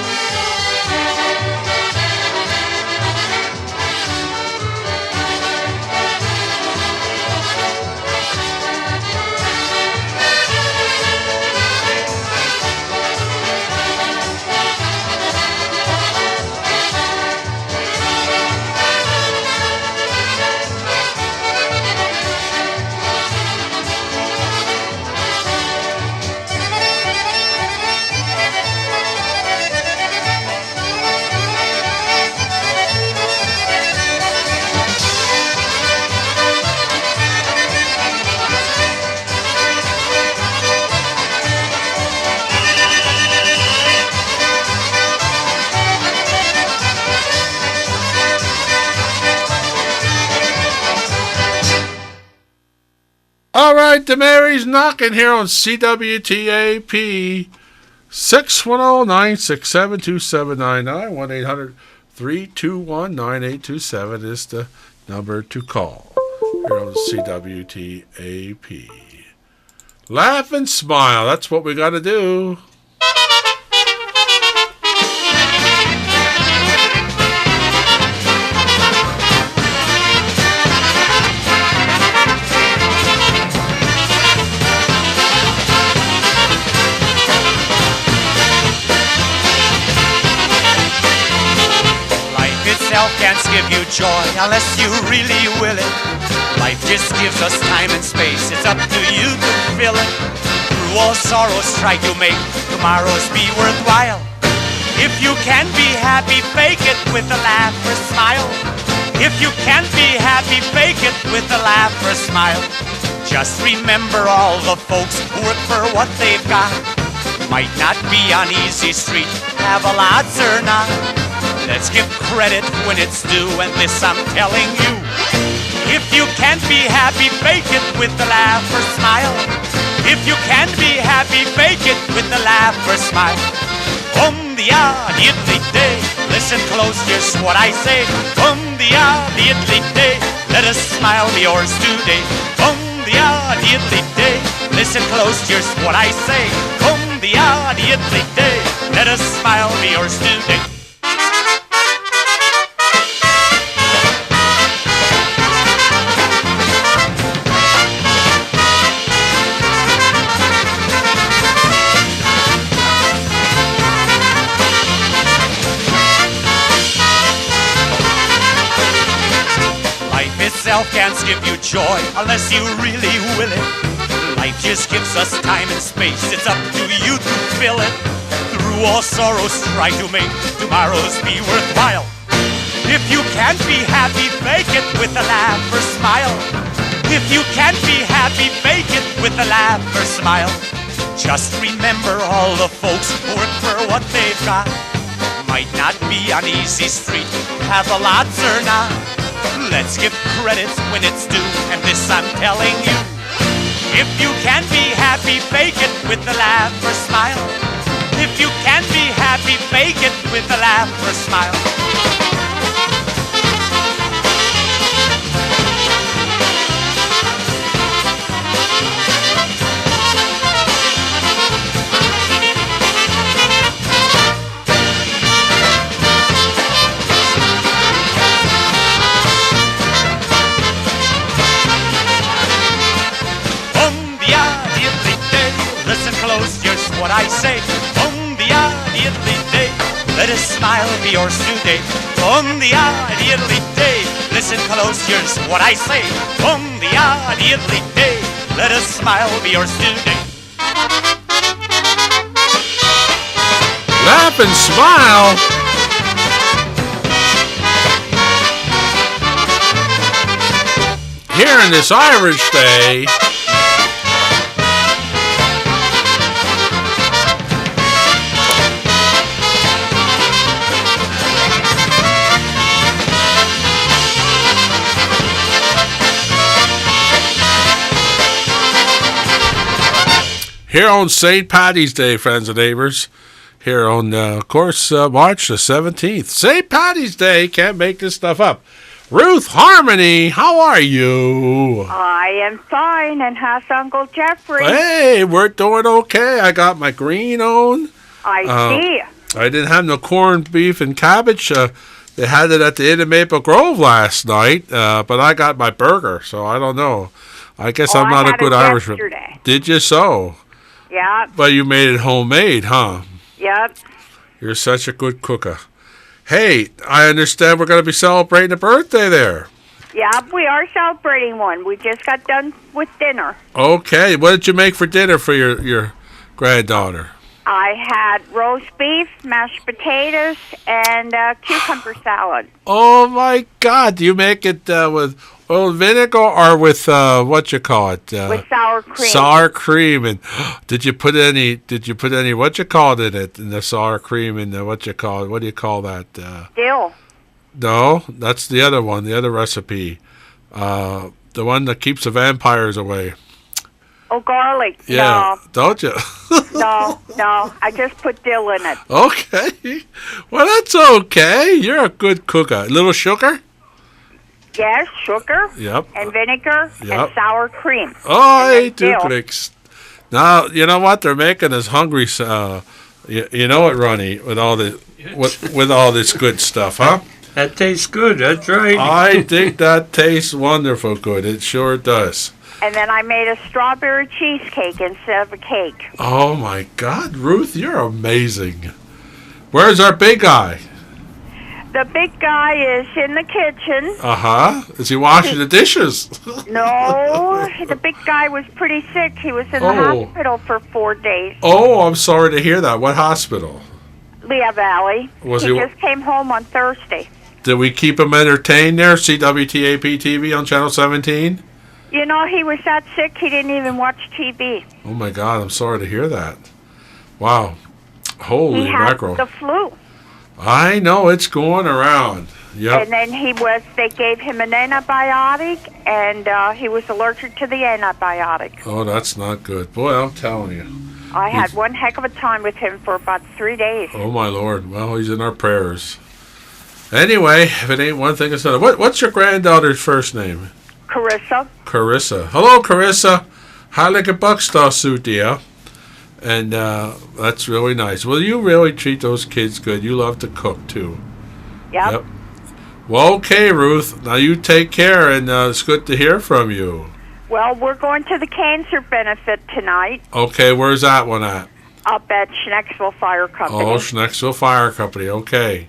All right, the Mary's knocking here on CWTAP 610-967-2799. 1-800-321-9827 is the number to call here on CWTAP. Laugh and smile. That's what we got to do. Can't give you joy unless you really will it. Life just gives us time and space. It's up to you to fill it. Through all sorrows, try to make tomorrows be worthwhile. If you can be happy, fake it with a laugh or smile. If you can't be happy, fake it with a laugh or smile. Just remember all the folks who work for what they've got. Might not be on easy street, have a lots or not. Let's give credit when it's due, and this I'm telling you. If you can't be happy, fake it with a laugh or smile. If you can't be happy, fake it with a laugh or smile. Diddly-day, listen close, here's what I say. Diddly-day, let a smile be yours today. Diddly-day, listen close, here's what I say. Diddly-day, let a smile be yours today. Itself can't give you joy unless you really will it. Life just gives us time and space. It's up to you to fill it. Through all sorrows, try to make tomorrows be worthwhile. If you can't be happy, fake it with a laugh or smile. If you can't be happy, fake it with a laugh or smile. Just remember all the folks who work for what they've got. Might not be on easy street, have a lots or not. Let's give credit when it's due, and this I'm telling you. If you can't be happy, fake it with a laugh or smile. If you can't be happy, fake it with a laugh or smile. Here's what I say. Diddly-day, let a smile be yours today. Diddly-day, listen close, here's what I say. Diddly-day, let a smile be yours today. laugh and smile. Here in this Irish day. Here on St. Paddy's Day, friends and neighbors. Here on, of course, March the 17th. St. Paddy's Day. Can't make this stuff up. Ruth Harmony, how are you? I am fine, and how's Uncle Jeffrey? Hey, we're doing okay. I got my green on. I see. I didn't have no corned beef and cabbage. They had it at the Inn of Maple Grove last night, but I got my burger, so I don't know. I guess I'm not a good Irishman. Did you so? Yeah. But you made it homemade, huh? Yep. You're such a good cooker. Hey, I understand we're going to be celebrating a birthday there. Yeah, we are celebrating one. We just got done with dinner. Okay, what did you make for dinner for your granddaughter? I had roast beef, mashed potatoes, and cucumber salad. Oh, my God. Do you make it with oil and vinegar or with, what you call it? With sour cream. Sour cream. And did you put any, what you call it in the sour cream and what do you call that? Dill. No, that's the other one, the other recipe. The one that keeps the vampires away. Oh, garlic. Yeah, no. Don't you? No. I just put dill in it. Okay. Well, that's okay. You're a good cooker. A little sugar? Yes, sugar. Yep. And vinegar and sour cream. Oh, I do mix. Now, you know what? They're making us hungry. You know it, Ronnie, with all this good stuff, huh? That tastes good. That's right. I think that tastes wonderful good. It sure does. And then I made a strawberry cheesecake instead of a cake. Oh, my God. Ruth, you're amazing. Where's our big guy? The big guy is in the kitchen. Uh-huh. Is he washing the dishes? No, the big guy was pretty sick. He was in the hospital for 4 days. Oh, I'm sorry to hear that. What hospital? Lehigh Valley. Was he just came home on Thursday. Did we keep him entertained there? CWTAP TV on Channel 17? You know, he was that sick he didn't even watch TV. Oh, my God. I'm sorry to hear that. Wow. Holy mackerel. He had the flu. I know. It's going around. Yep. And then they gave him an antibiotic, and he was allergic to the antibiotic. Oh, that's not good. Boy, I'm telling you. I had one heck of a time with him for about 3 days. Oh, my Lord. Well, he's in our prayers. Anyway, if it ain't one thing, it's another. What's your granddaughter's first name? Carissa. Carissa. Hello, Carissa. Heilige Buckstall, dear. And that's really nice. Well, you really treat those kids good. You love to cook, too. Yep. Well, okay, Ruth. Now you take care, and it's good to hear from you. Well, we're going to the cancer benefit tonight. Okay, where's that one at? Up at Schnecksville Fire Company. Oh, Schnecksville Fire Company. Okay.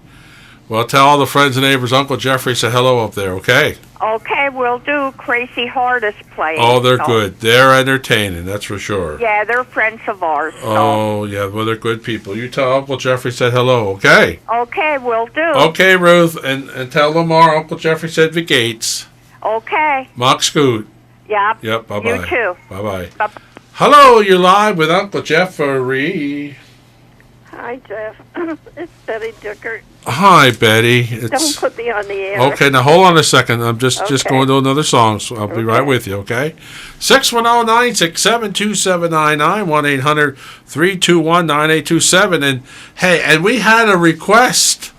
Well, tell all the friends and neighbors Uncle Jeffrey said hello up there, okay? Okay, we'll do. Crazy Heart is playing. Oh, they're good. They're entertaining, that's for sure. Yeah, they're friends of ours. Oh, yeah, well, they're good people. You tell Uncle Jeffrey said hello, okay? Okay, we'll do. Okay, Ruth, and tell Lamar Uncle Jeffrey said the gates. Okay. Mock Scoot. Yep. Yep, bye-bye. You too. Bye-bye. Bye-bye. Hello, you're live with Uncle Jeffrey. Hi, Jeff. It's Betty Dickert. Hi, Betty. Don't put me on the air. Okay, now hold on a second. I'm just going to another song, so I'll be right with you, okay? 610-967-2799, 1-800-321-9827. And, hey, and we had a request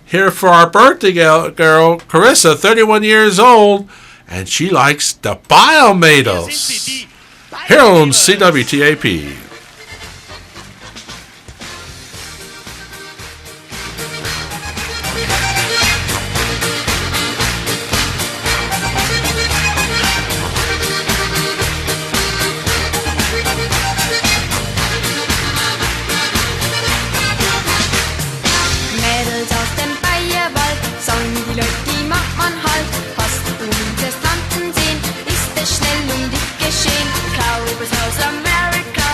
here for our birthday girl, Carissa, 31 years old, and she likes the Biomatos. Here on CWTAP. America.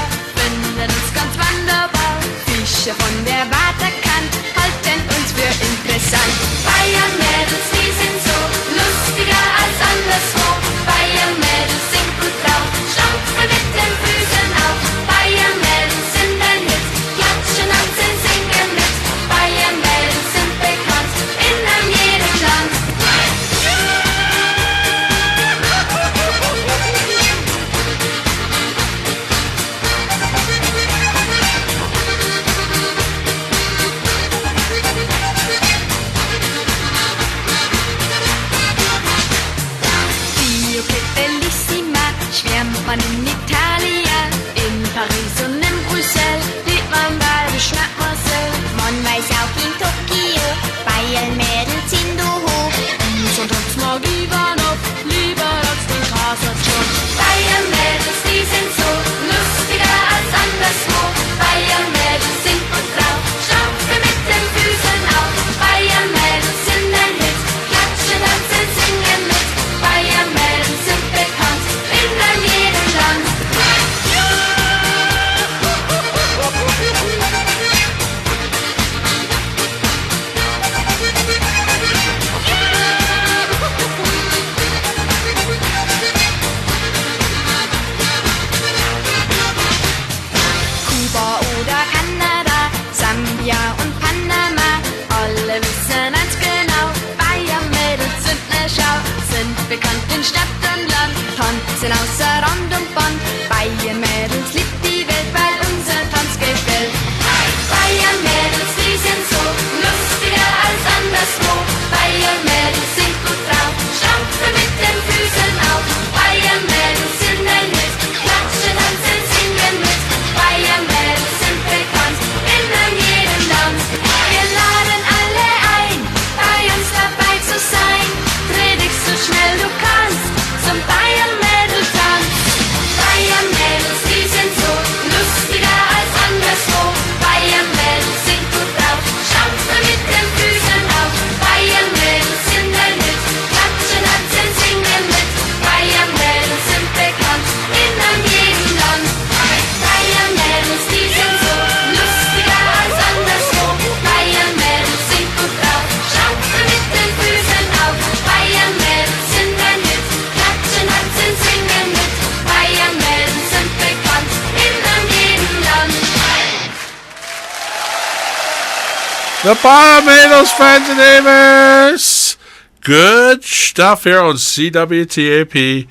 The Tomatoes, friends and neighbors. Good stuff here on CWTAP.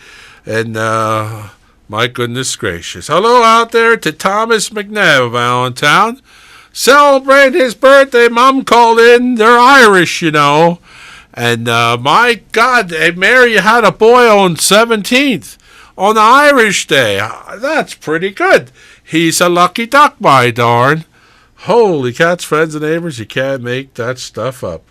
And my goodness gracious. Hello out there to Thomas McNabb of Allentown. Celebrate his birthday. Mom called in. They're Irish, you know. And my God, hey, Mary, you had a boy on 17th on the Irish Day. That's pretty good. He's a lucky duck, my darn. Holy cats, friends and neighbors, you can't make that stuff up.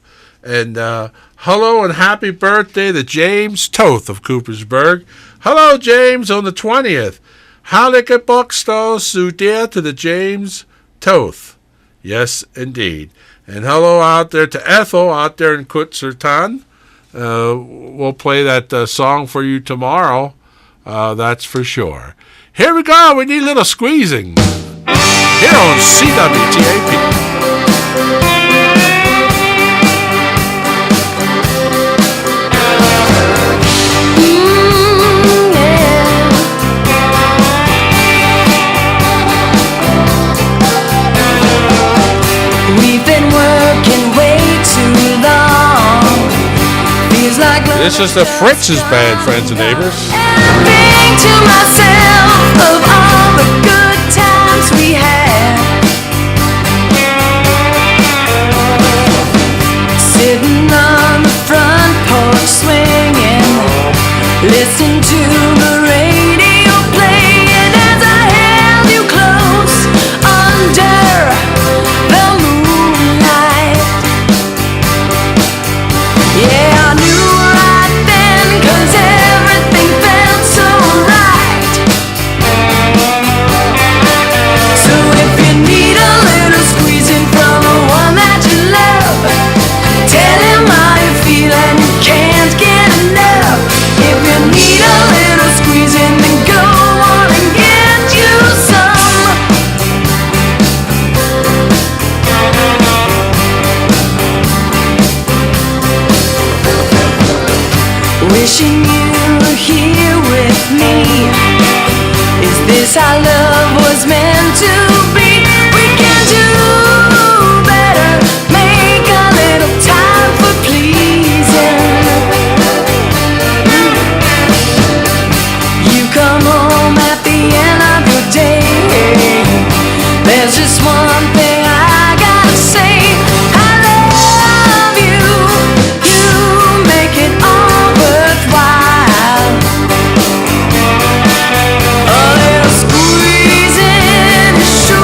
And hello and happy birthday to James Toth of Coopersburg. Hello, James, on the 20th. Halika Buxto Sudia to the James Toth. Yes, indeed. And hello out there to Ethel out there in Kutsertan. We'll play that song for you tomorrow. That's for sure. Here we go. We need a little squeezing. Here on CWTAP. We've been working way too long. Feels like This is the Fritz's band, friends and neighbors. think to myself of all the good times we had. Sitting on the front porch swinging, listening to the radio playing as I held you close under the moonlight. Yeah, I knew right then 'cause everything felt so right. So if you need a little squeezing from the one that you love, tell him how you feel and you can't get enough. If you need a little squeezing, then go on and get you some. Wishing you were here with me. Is this how love was meant to be? We can do better. Make a little time for pleasing. You come home at the end of your day. There's just one thing I gotta say. I love you. You make it all worthwhile. A little squeezing is sure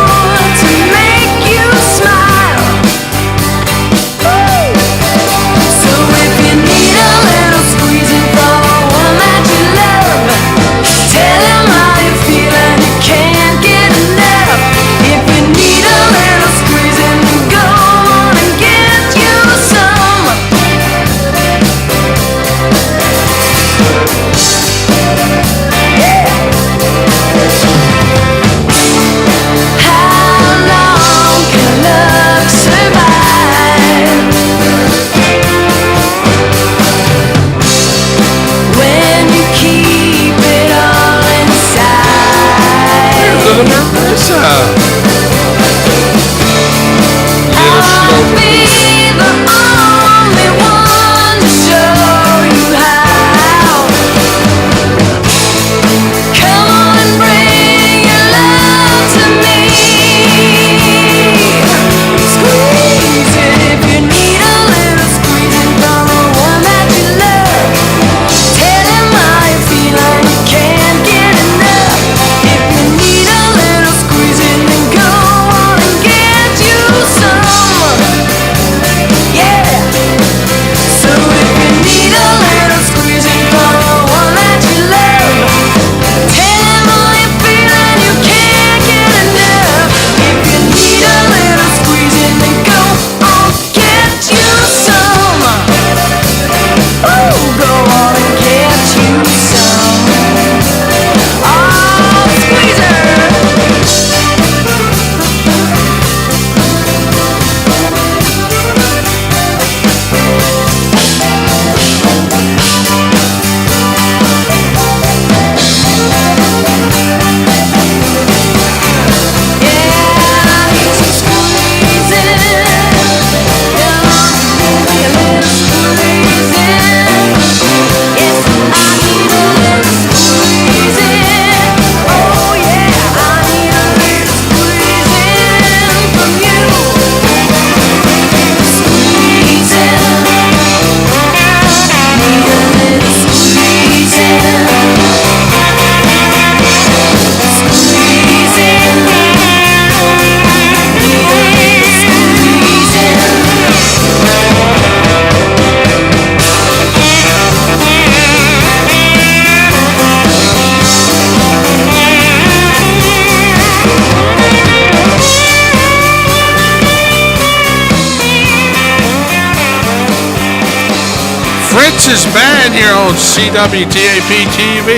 Fritz's band here on CWTAP TV.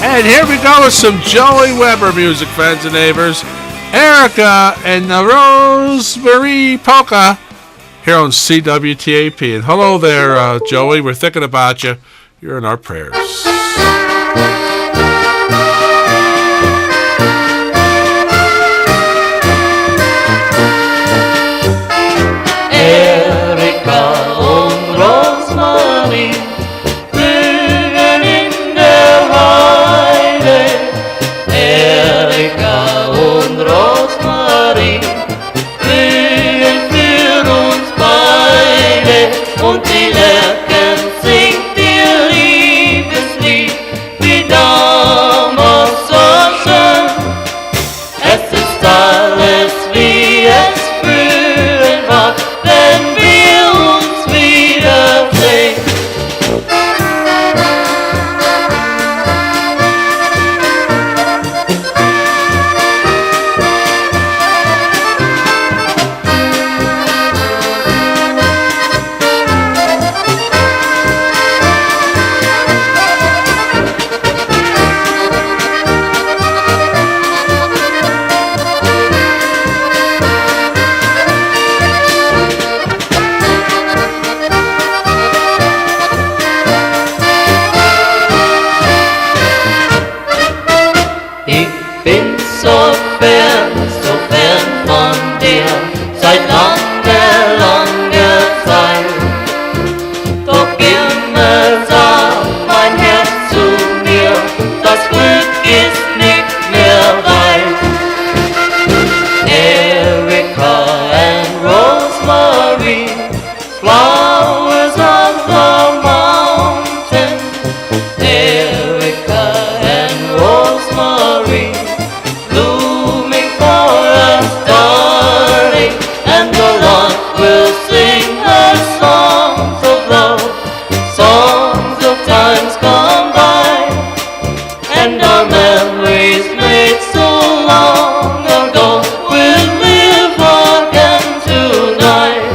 And here we go with some Joey Weber music, friends and neighbors. Erica and the Rosemary Polka here on CWTAP. And hello there, Joey. We're thinking about you. You're in our prayers. Erika und Rosmarie blühen in der Heide. Erika und Rosmarie blühen für uns beide. Und die Lerchen singt ihr Liebeslied wie damals so schön. Es ist alles wie es früher war, wenn wir uns wiedersehen. Ich bin so fern von dir, seit langer, langer Zeit. Doch immer sagt mein Herz zu mir, das Glück ist nicht mehr weit. Erika and Rosemary, flowers of the mountain. Erika and Rosemary, blooming for us, darling, and the lark will sing her songs of love, songs of times gone by, and our memories made so long ago will live again tonight.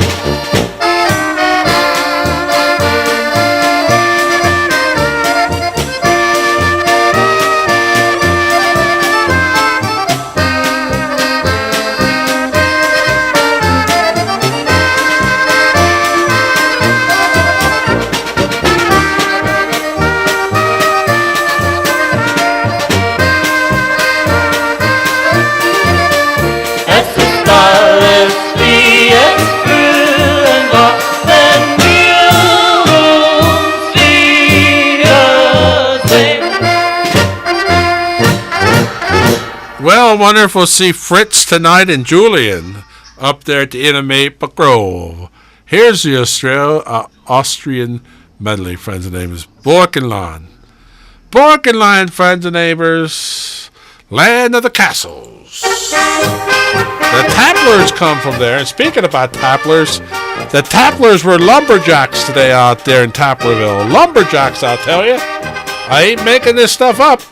Es ist alles wie es früher war, wenn wir uns wiedersehen. Well, I wonder if we'll see Fritz tonight and Julian up there at the Inn of Maple Grove. Here's the Austrian medley, friends and neighbors. Borkenland. Borkenland, friends and neighbors. Land of the castles. The Taplers come from there. And speaking about Taplers, the Taplers were lumberjacks today out there in Taplerville. Lumberjacks, I'll tell you. I ain't making this stuff up.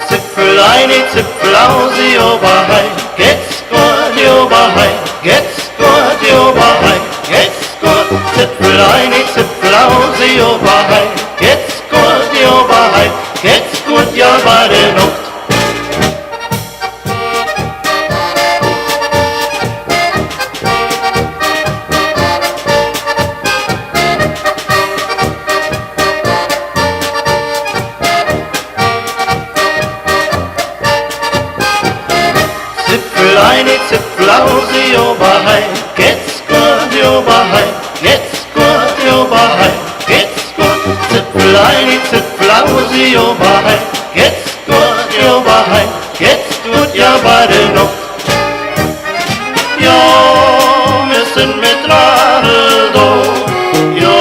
Zipfeleine, Zipfelausi, Oberhai, geht's gut, Oberhai, geht's gut, Oberhai, geht's gut. Zipfeleine, Zipfelausi, Oberhai, geht's gut, Oberhai, geht's gut, ja bei der Nacht. Zipfeleine, Zipfelausi, Oberhai, geht's gut, Oberhai, geht's gut, Oberhai, geht's gut. Zipfeleine, Zipfelausi, Oberhai, geht's gut, Oberhai, geht's gut, ja bei der Nacht. Ja, wir sind mit Radl da, ja,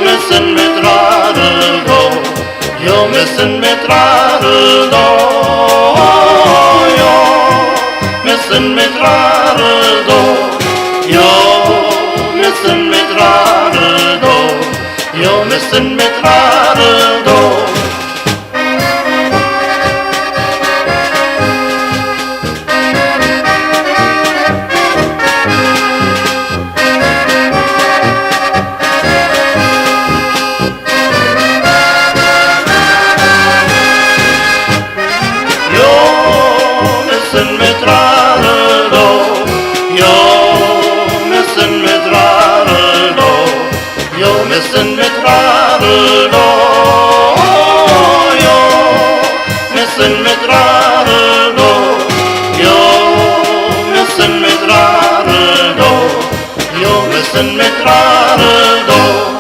wir sind mit Radl da, ja, wir sind mit Radl da, ja. Wir sind mit Radl da, ja, wir sind mit Radl da, ja, wir sind mit Radl da. missen mit Radeldo, jo, missen mit Radeldo, jo, missen mit Radeldo, jo, missen mit Radeldo, jo, missen mit Radeldo, jo, missen mit Radeldo.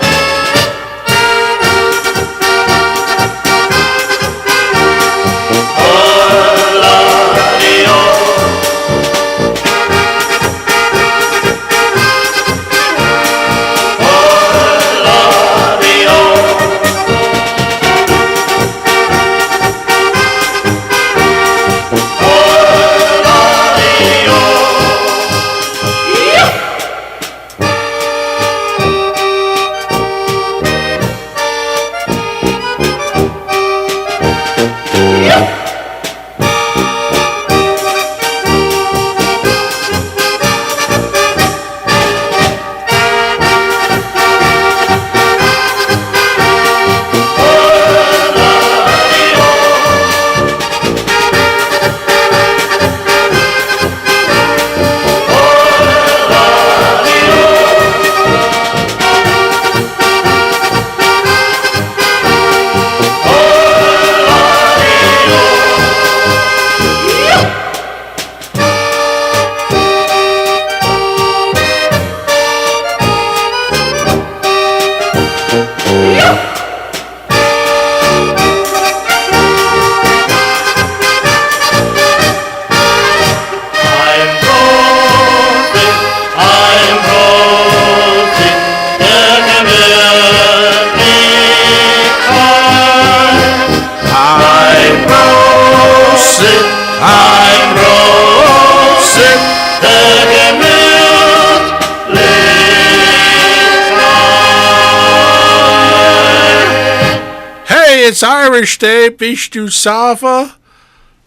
It's Irish Day, Bist du Sava,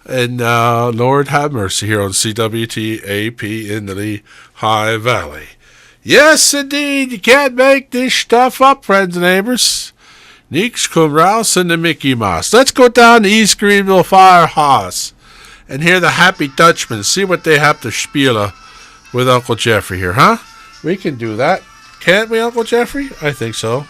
and Lord have mercy here on CWTAP in the Lehigh Valley. Yes, indeed, you can't make this stuff up, friends and neighbors. Nix cum raus in the Mickey Mouse. Let's go down to East Greenville Firehouse and hear the Happy Dutchmen, see what they have to spiel with Uncle Jeffrey here, huh? We can do that. Can't we, Uncle Jeffrey? I think so.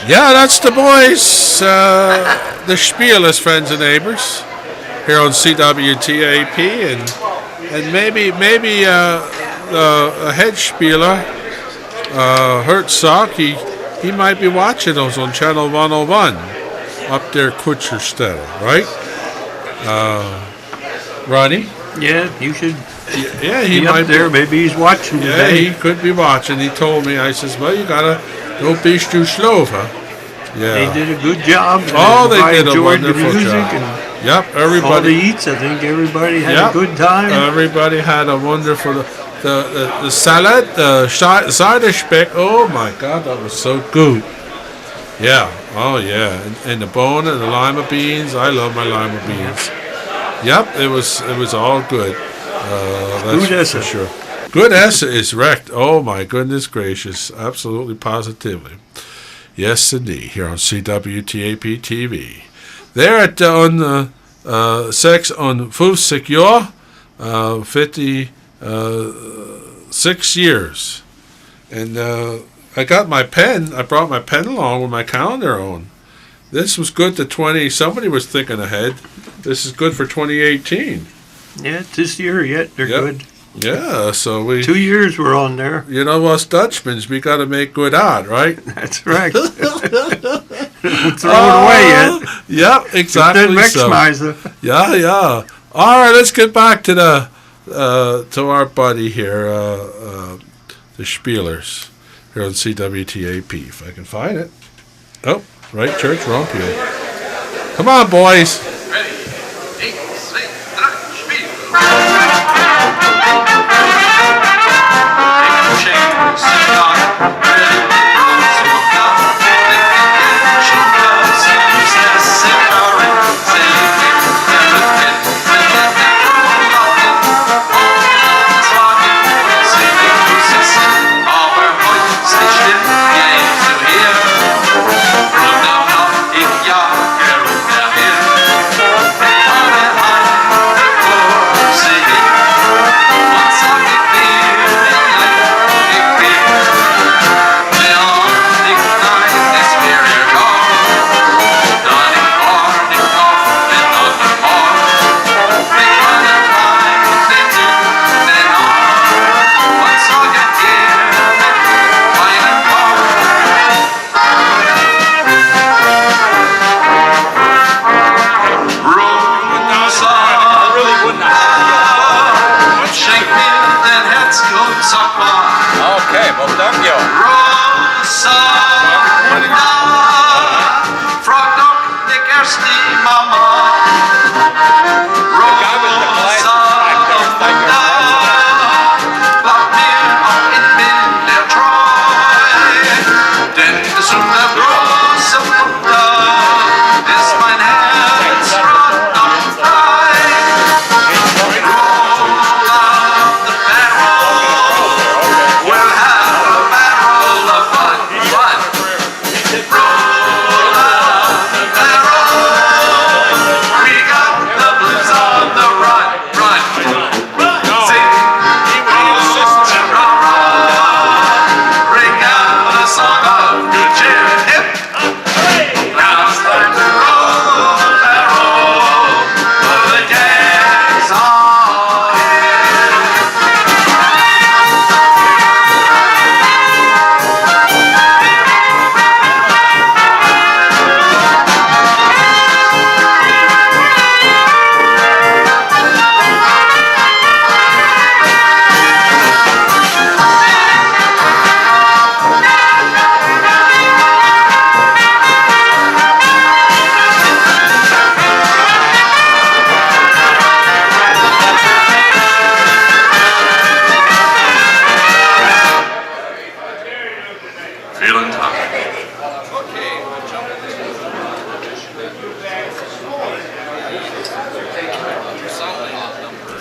Yeah, that's the boys, the Spielers, friends and neighbors, here on CWTAP, and maybe a head Spieler, Herzog, he might be watching us on Channel 101 up there, Kutcherstedt, right? Ronnie? Yeah, you should. Yeah, he be might up there. Maybe he's watching today. Yeah, he could be watching. He told me. I says, well, you gotta don't be too slow, huh? Yeah. They did a good job. Oh, they did a enjoyed wonderful the music job. And yep, everybody. all the eats. I think everybody had a good time. Everybody had a wonderful. the salad, the side speck. Oh my God, that was so good. Yeah. Oh yeah. And the bone and the lima beans. I love my lima beans. Yep. It was all good. That's for sure. Good Essa is wrecked. Oh my goodness gracious. Absolutely positively. Yes indeed. Here on CWTAP TV. They're at on sex on Fusik 56 years. And I got my pen. I brought my pen along with my calendar on. This was good to 20. Somebody was thinking ahead. This is good for 2018. Yeah, it's this year yet. They're good. Yeah, so we... 2 years we're on there. You know, us Dutchmans, we got to make good art, right? That's right. Don't throw it away yet. Yeah, exactly. Maximize it. Yeah. All right, let's get back to to our buddy here, the Spielers, here on CWTAP, if I can find it. Oh, right, Church, wrong pew. Come on, boys. Ready? 1, 2, 3, Spiel.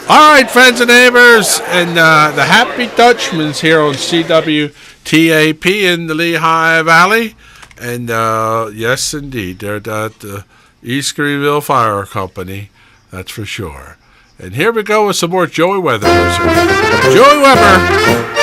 All right, friends and neighbors, and the Happy Dutchmans here on CWTAP in the Lehigh Valley. And yes, indeed, they're at East Greenville Fire Company, that's for sure. And here we go with some more Joey Weather. Joey Weber.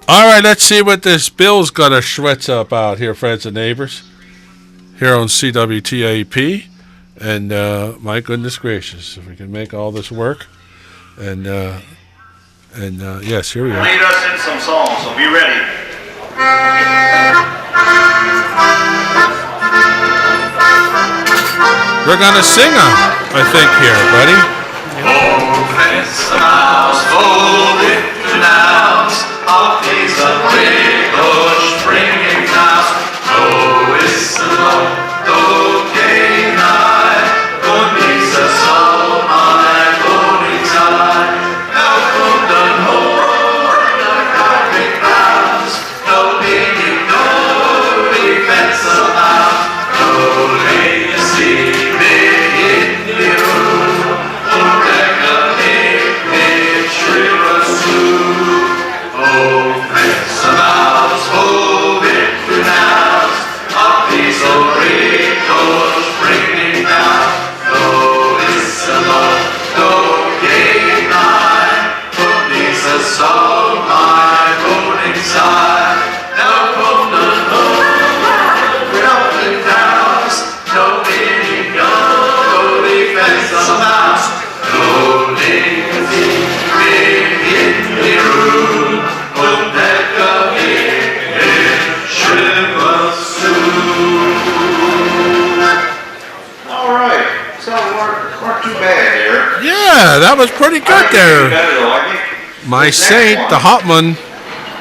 All right, let's see what this Bill's got to schwitz about here, friends and neighbors, here on CWTAP. And my goodness gracious, if we can make all this work. And yes, here we go. Lead us in some songs, so be ready. We're gonna sing I think here, buddy. Oh, bless the mouse, oh, little mouse, of his Gregor springing house. Oh, it's the Lord, oh, gay night, und dieser Soul, my golden side. Now come the Lord, the carpet house, no meaning, no defense allowed, no legacy. Yeah, that was pretty good there. My Saint, the Hotman.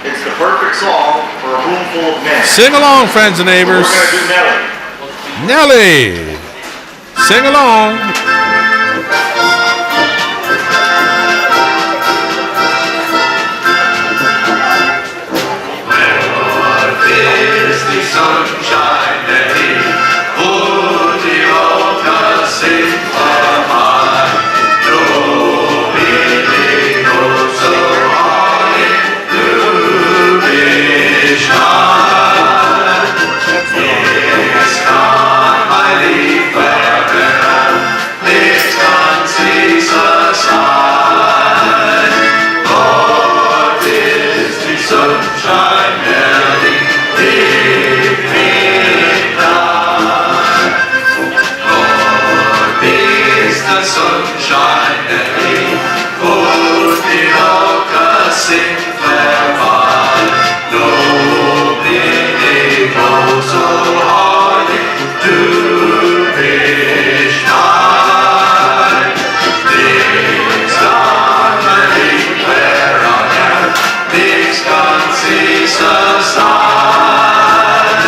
It's the perfect song for a room full of men. Sing along, friends and neighbors. We're going to do Nelly. Nelly. Sing along. Sunshine Nelly, oh, the altar sing for my no meaning, no so high, to be shine. It's not my leaf, this can see the sign. Lord is the sunshine Nelly. Sunshine Nelly, oh, the Polka sing farewell. No meaning, no so hard to be shine. Things gone Nelly, where on earth, things gone see the sign.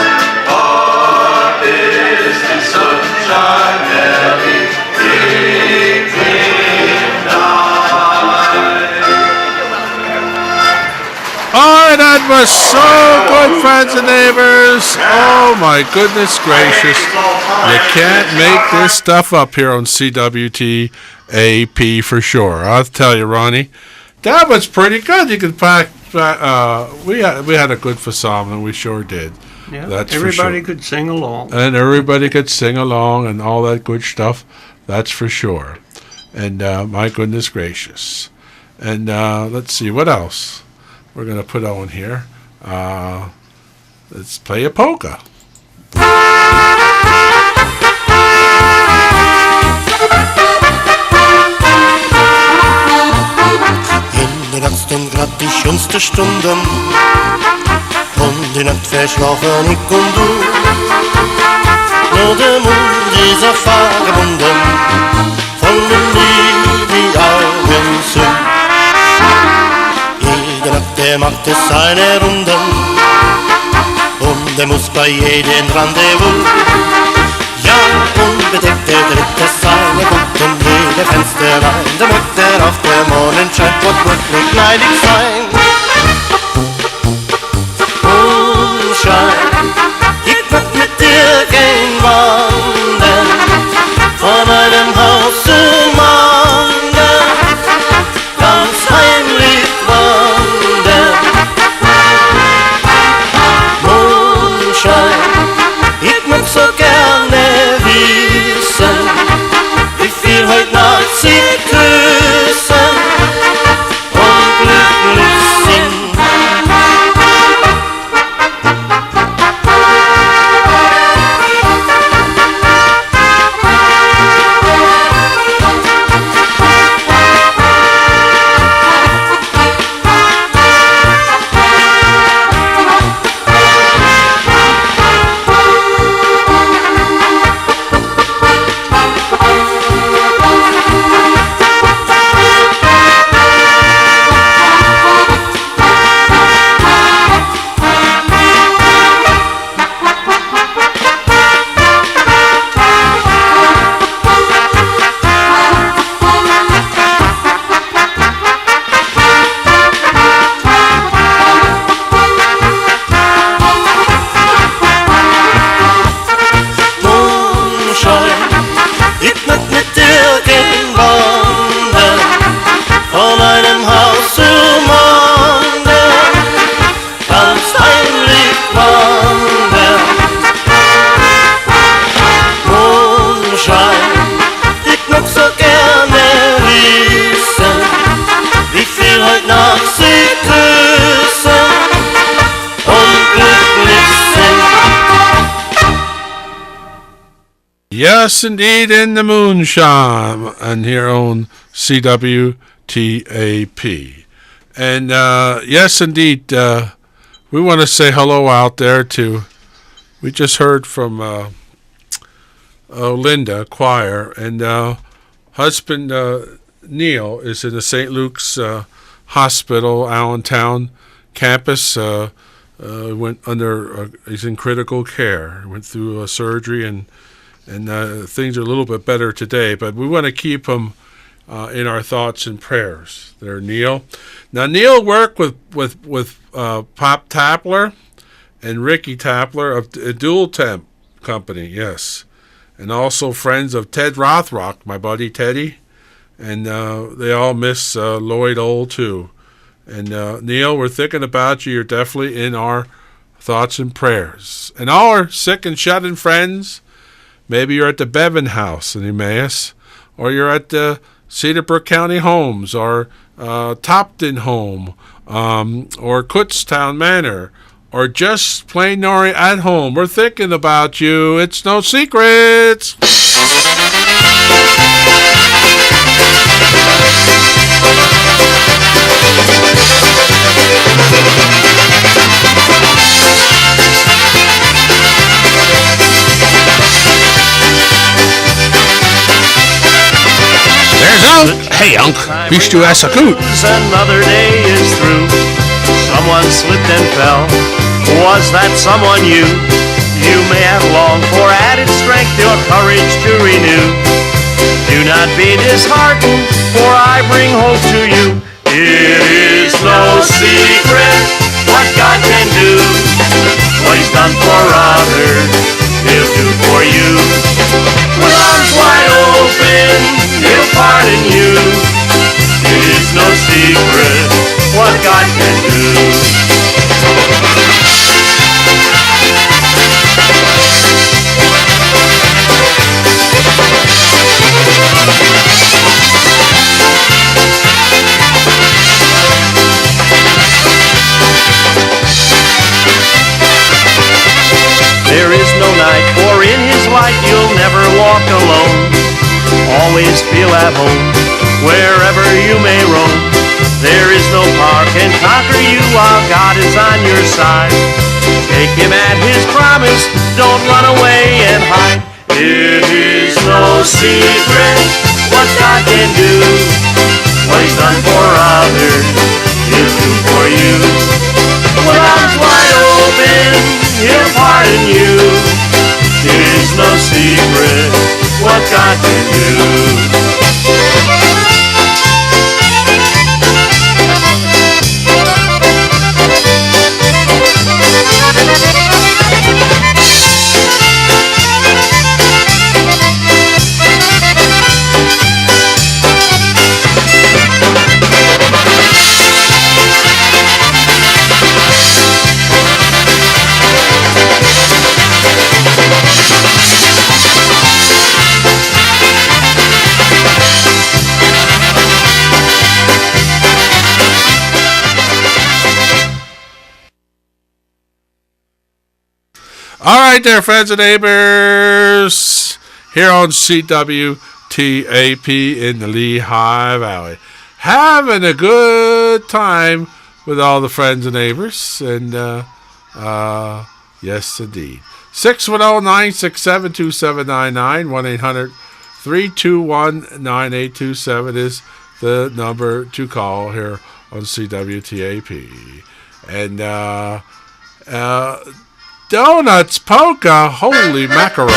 Oh, is the sunshine Nelly. Oh, that was so good, friends and neighbors. Oh, my goodness gracious. You can't make this stuff up here on CWTAP for sure. I'll tell you, Ronnie, that was pretty good. You could pack. We had a good facade, we sure did. Yeah, that's everybody for sure. could sing along. And everybody could sing along and all that good stuff. That's for sure. And my goodness gracious. And let's see, what else we're going to put on here. Let's play a polka. In der Nacht stehen grad die schönsten Stunden und die Nacht verschlafen ich und du. Nur der Mund ist auf gebunden, fallen mir die Augen zu. Jede Nacht, der macht es seine Runden und er muss bei jedem Rendezvous. Ja, unbedeckt der dritte seine guten jede Fensterlein, damit er auf der Mondschein wird wirklich neidig sein. Mondschein, ich wird mit dir gehen wandern, von einem Haus zum anderen, ganz heimlich wandern. Mondschein, ich mag so gerne wissen, wie viel heute Nacht sie küssen und glücklich Yes, indeed, in the moonshine, and here on CWTAP. And yes, indeed, we want to say hello out there to, we just heard from Linda Choir, and husband Neil is in the St. Luke's Hospital, Allentown campus. Went under, he's in critical care, went through surgery, and things are a little bit better today, but we want to keep him in our thoughts and prayers. There, Neil. Now, Neil worked with Pop Tapler and Ricky Tapler of Dual Temp Company, yes, and also friends of Ted Rothrock, my buddy Teddy, and they all miss Lloyd Old too. And Neil, we're thinking about you. You're definitely in our thoughts and prayers. And all our sick and shut-in friends, maybe you're at the Bevan House in Emmaus, or you're at the Cedarbrook County Homes, or Topton Home, or Kutztown Manor, or just plain Nori at home. We're thinking about you. It's no secrets. There's Unc. Hey, Unc. Bist du es gut? Another day is through. Someone slipped and fell. Was that someone you? You may have longed for added strength, your courage to renew. Do not be disheartened, for I bring hope to you. It is no secret what God can do. What He's done for others, He'll do for you. With arms wide open, He'll pardon you. It is no secret what God can do. There is no night, for in His light you'll never walk alone. Always feel at home, wherever you may roam. There is no power can conquer you while God is on your side. Take Him at His promise, don't run away and hide. It is no secret what God can do. What He's done for others, He'll do for you. With arms wide open, He'll pardon you. It is no secret what God can do. All right there, friends and neighbors, here on CWTAP in the Lehigh Valley. Having a good time with all the friends and neighbors, and yes, indeed. 610-967-2799, 1-800-321-9827 is the number to call here on CWTAP. And donuts, polka, holy mackerel.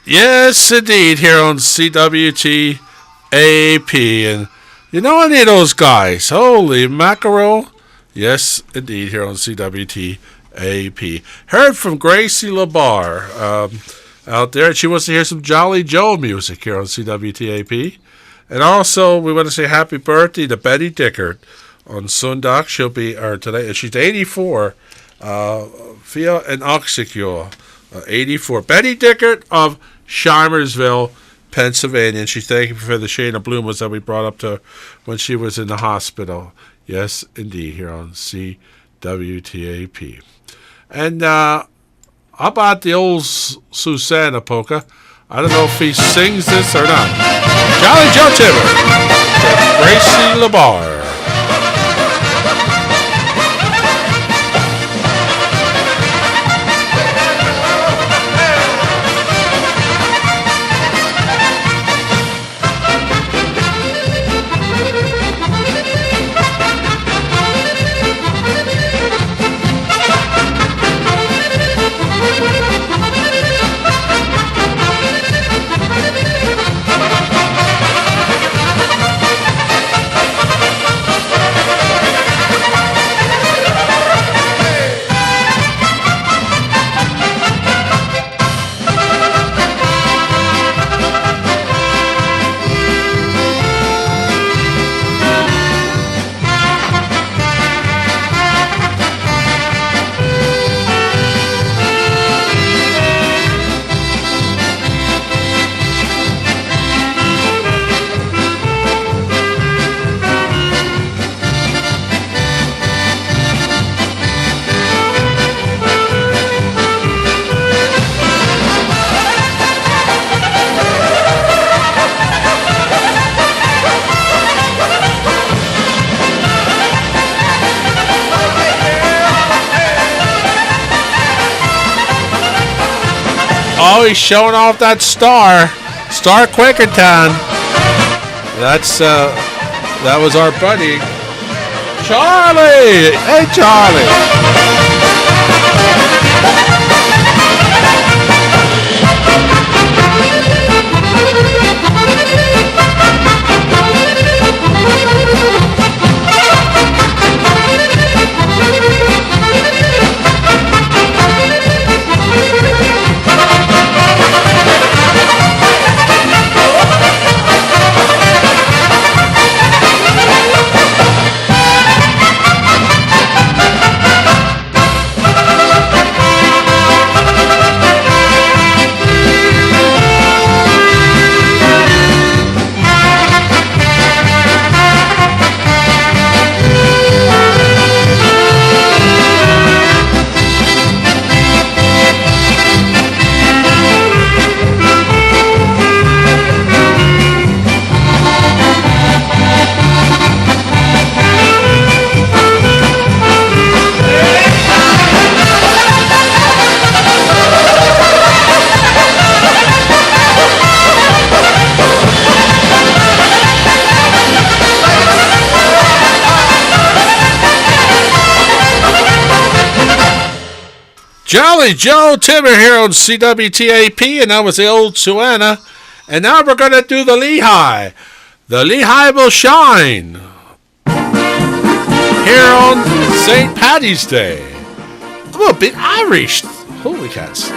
Yes, indeed, here on CWTAP. And you know any of those guys? Holy mackerel. Yes, indeed, here on CWTAP. Heard from Gracie LaBar out there. She wants to hear some Jolly Joe music here on CWTAP. And also, we want to say happy birthday to Betty Dickert on Sundak. She'll be today, and she's 84. Fia and Oxycure, 84. Betty Dickert of Shimersville, Pennsylvania. And she thanked you for the Shayna Bloomers that we brought up to her when she was in the hospital. Yes, indeed, here on CWTAP. And how about the old Susanna Polka? I don't know if he sings this or not. Jolly Joe Timmer, Gracie LaBar. Oh, he's showing off that Star Quakertown. That was our buddy Charlie. Hey, Charlie. Jolly Joe Timmer here on CWTAP, and that was the old Suanna. And now we're going to do the Lehigh. The Lehigh will shine here on St. Paddy's Day. I'm a bit Irish. Holy cats.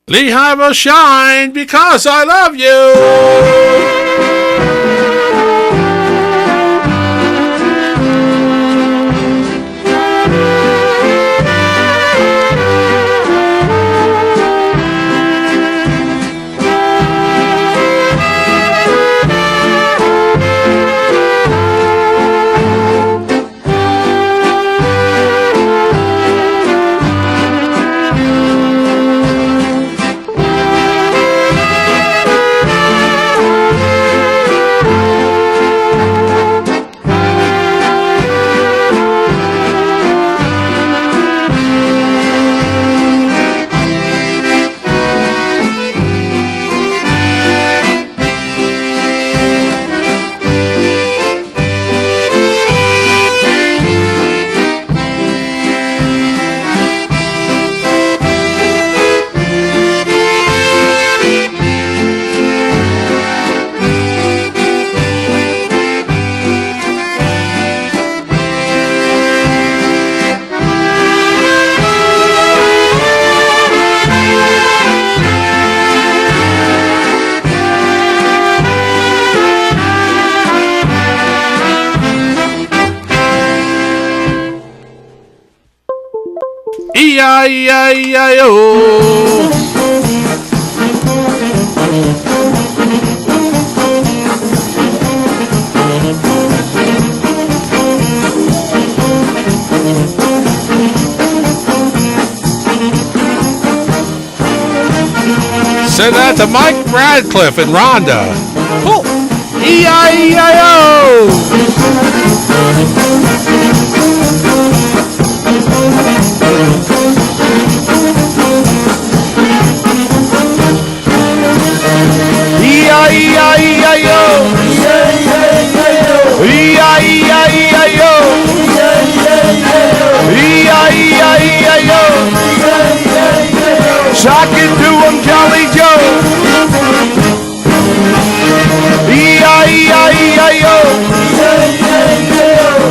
Lehigh will shine because I love you. E-I-E-I-E-I-O. Send that to Mike Radcliffe and Rhonda. Oh. E-I-E-I-O. E-I-E-I-E-I-O. E-I-E-I-E-I-O. E-I-E-I-E-I-O. Sock it to him, Jolly Joe. E-I-E-I-E-I-O.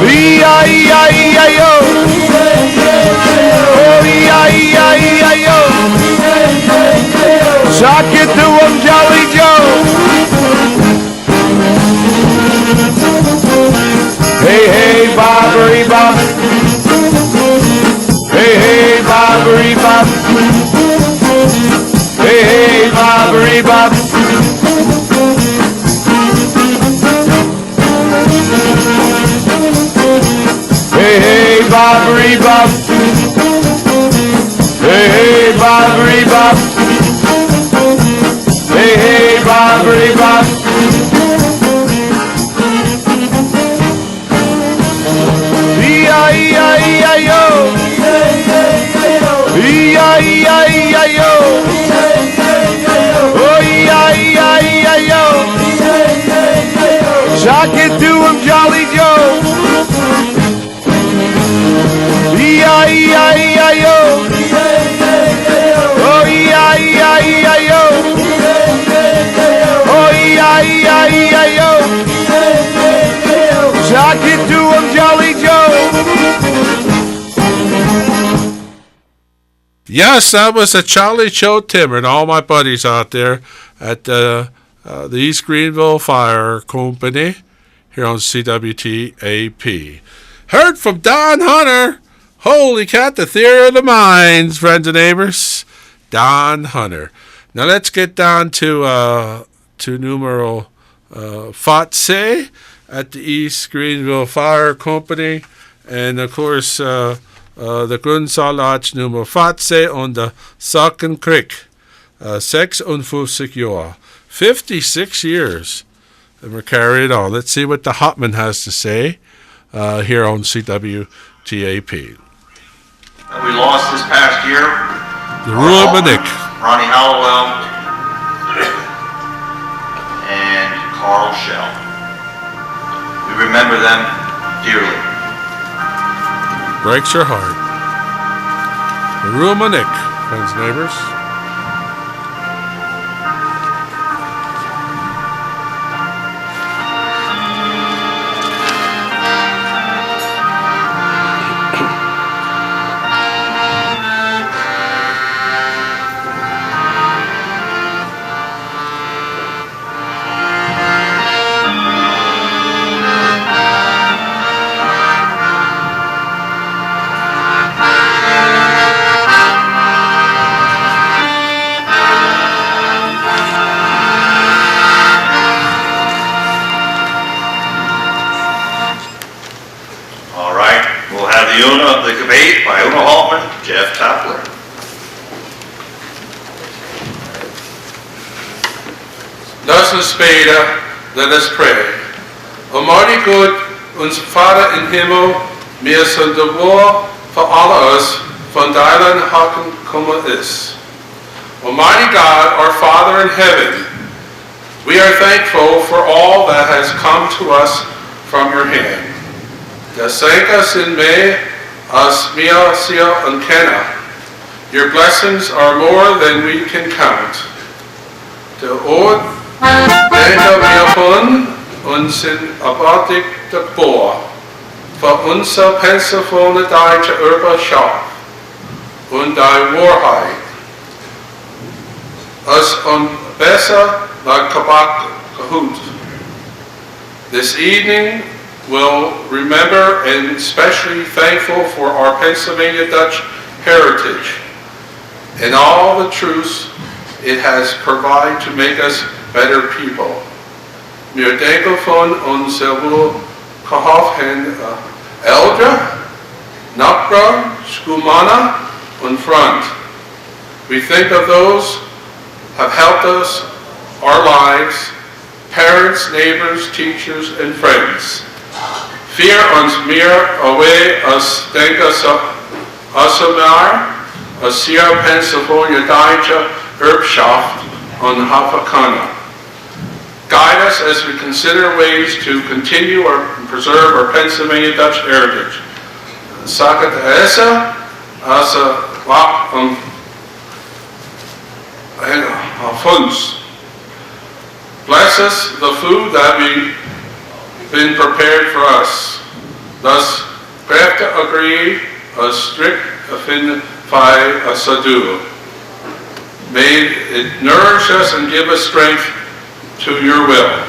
E-I-E-I-E-I-O. Oh, E-I-E-I-E-I-O. Sock it to him, Jolly Joe. Hey, hey, bobbery bop. Hey, hey, bobbery bop. Hey, hey, bobbery bop. Hey, hey, bobbery bop. Hey, hey, bobbery bop. Hey, hey, bobbery bop. E-I-E-I-E-I-O. E-I-E-I-E-I-O. Oh, E-I-E-I-E-I-O. Sock it to him, Jolly Joe. E-I-E-I-E-I-O. Oh, E-I-E-I-E-I-O. Oh, E-I-E-I-E-I-O. Sock it to him, Jolly Joe. Yes, that was a Charlie Cho Timmer and all my buddies out there at the East Greenville Fire Company here on CWTAP. Heard from Don Hunter. Holy cat, the theater of the minds, friends and neighbors. Don Hunter. Now let's get down to numero Fatse at the East Greenville Fire Company. And of course, the Grundsalach numero Fatse on the Saken Creek. 56 Jahr. 56 years. And we're carrying on. Let's see what the Hotman has to say here on CWTAP. We lost this past year. The Rubinick. Ronnie Hallowell and Carl Shell. We remember them dearly. Breaks your heart. The Rubinick, friends and neighbors. the owner of the debate by Una Altman, Jeff Tapler. Lass uns beten, let us pray. Almighty God, unser Vater im Himmel, wir sind dankbar für alles, von deinen Hacken gekommen ist. Almighty God, our Father in heaven, we are thankful for all that has come to us from your hand. Geschenke sind mehr als wir sie kennen. Your blessings are more than we can count. Der Ort, den wir von uns sind abartig dankbar für unsere pensive deutsche Überschaft und deine Wahrheit. Es uns besser like Kabak Kahut. This evening we'll remember and especially thankful for our Pennsylvania Dutch heritage and all the truths it has provided to make us better people. Wir denken von unserer gehoften Eltern, Nachbarn, Schulmänner und Freund. We think of those who have helped us, our lives, parents, neighbors, teachers, and friends. Fear uns mehr away us denken aus hier Pennsylvania deutsche Erbschaft und Afrikaner. Guide us as we consider ways to continue or preserve our Pennsylvania Dutch heritage. Saget essa as a lap funds. Bless us the food that we've been prepared for us. Thus, craft agree a strict affin fi a sadu. May it nourish us and give us strength to your will.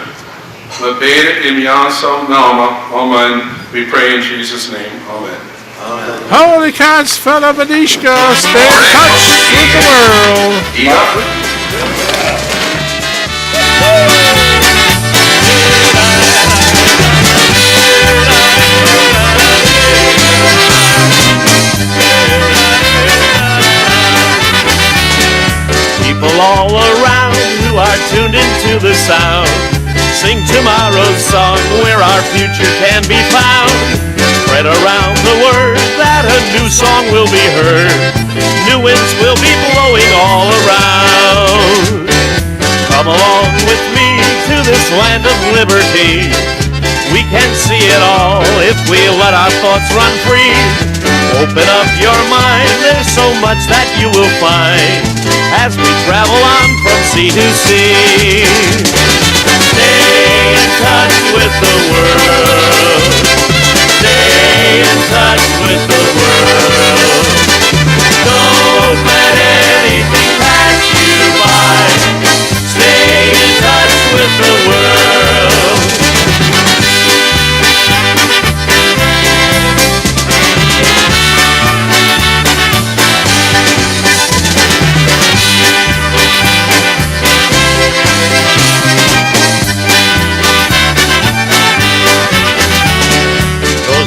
We bid in Yansam Nama. Amen. We pray in Jesus' name. Amen. Amen. Holy cats, fella Badishka, stay in touch with the world. People all around who are tuned into the sound sing tomorrow's song where our future can be found. Spread around the word that a new song will be heard. New winds will be blowing all around. Come along with me to this land of liberty. We can see it all if we let our thoughts run free. Open up your mind, there's so much that you will find as we travel on from sea to sea. Stay in touch with the world. Stay in touch with the world. Don't let anything pass you by. Stay in touch with the world.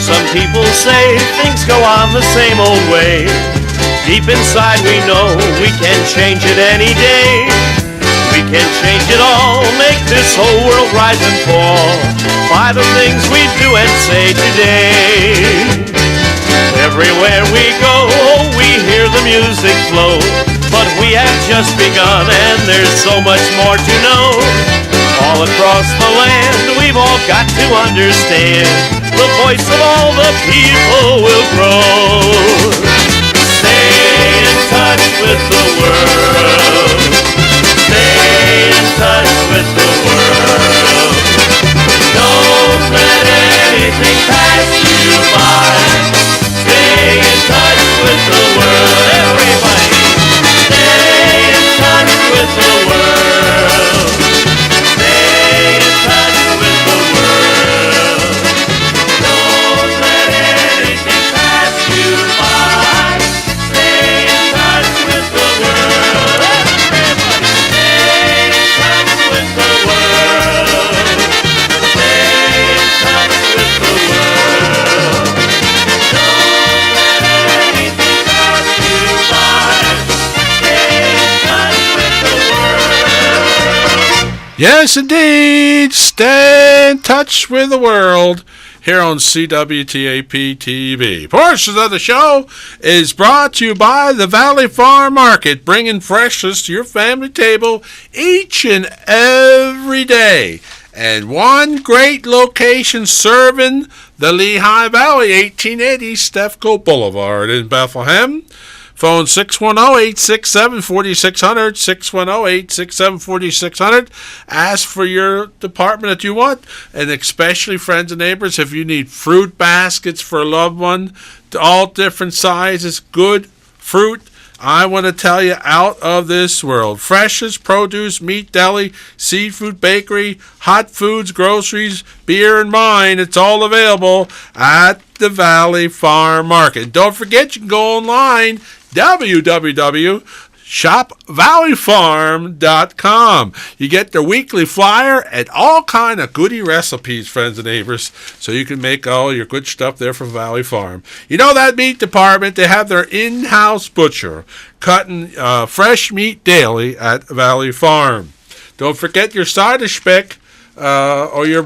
Some people say things go on the same old way. Deep inside we know we can change it any day. We can change it all, make this whole world rise and fall by the things we do and say today. Everywhere we go, we hear the music flow. But we have just begun and there's so much more to know. All across the land, we've all got to understand the voice of all the people will grow. Stay in touch with the world. Stay in touch with the world. Don't let anything pass you by. Stay in touch with the world. Everybody, stay in touch with the world. Stay in touch with the world. Don't let anything pass Yes, indeed. Stay in touch with the world here on CWTAP TV. Portions of the show is brought to you by the Valley Farm Market, bringing freshness to your family table each and every day. And one great location serving the Lehigh Valley, 1880 Stefco Boulevard in Bethlehem. Phone 610-867-4600, 610-867-4600. Ask for your department that you want, and especially friends and neighbors, if you need fruit baskets for a loved one, all different sizes, good fruit, I want to tell you, out of this world. Freshest produce, meat, deli, seafood, bakery, hot foods, groceries, beer, and wine. It's all available at the Valley Farm Market. And don't forget, you can go online, www.shopvalleyfarm.com. You get their weekly flyer and all kind of goodie recipes, friends and neighbors, so you can make all your good stuff there from Valley Farm. You know that meat department, they have their in-house butcher cutting fresh meat daily at Valley Farm. Don't forget your side of speck or your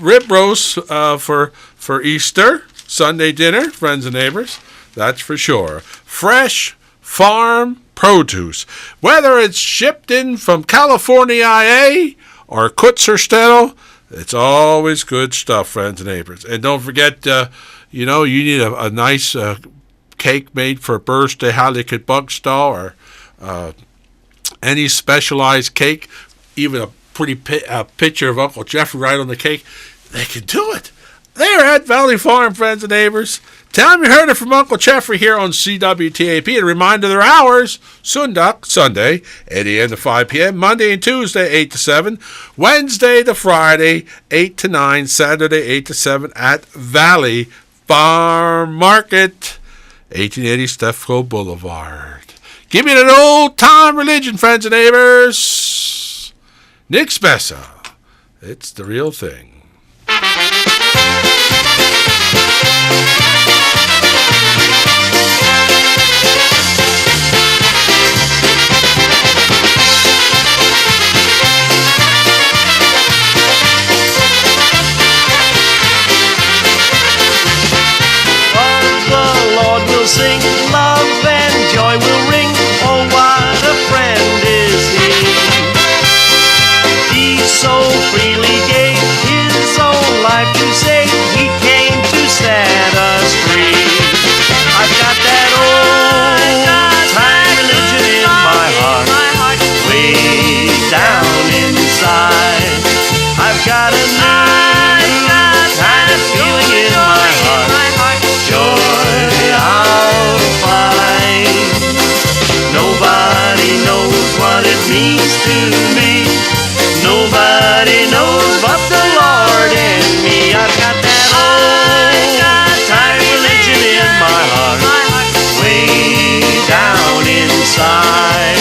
rib roast for Easter Sunday dinner, friends and neighbors. That's for sure. Fresh farm produce. Whether it's shipped in from California IA or Kutzer, it's always good stuff, friends and neighbors. And don't forget, you need a nice cake made for a birthday, how they could bug stall or any specialized cake, even a pretty picture of Uncle Jeffrey right on the cake. They can do it. They're at Valley Farm, friends and neighbors. Tell them you heard it from Uncle Jeffrey here on CWTAP. And a reminder, their hours, Sunday, 8 a.m. to 5 p.m., Monday and Tuesday, 8 to 7, Wednesday to Friday, 8 to 9, Saturday, 8 to 7 at Valley Farm Market, 1880 Stefco Boulevard. Give me that old-time religion, friends and neighbors. Nick Spessa. It's the real thing. Sing, love and joy will ring. Oh, what a friend is he. He so freely gave his own life to save. He came to set us free. I've got that old-time religion in my heart, way down inside. I've got a new kind of feeling in my heart, joy I'll find. Nobody knows what it means to me. Nobody knows but the Lord and me. I've got that old-time religion in my heart, way down inside.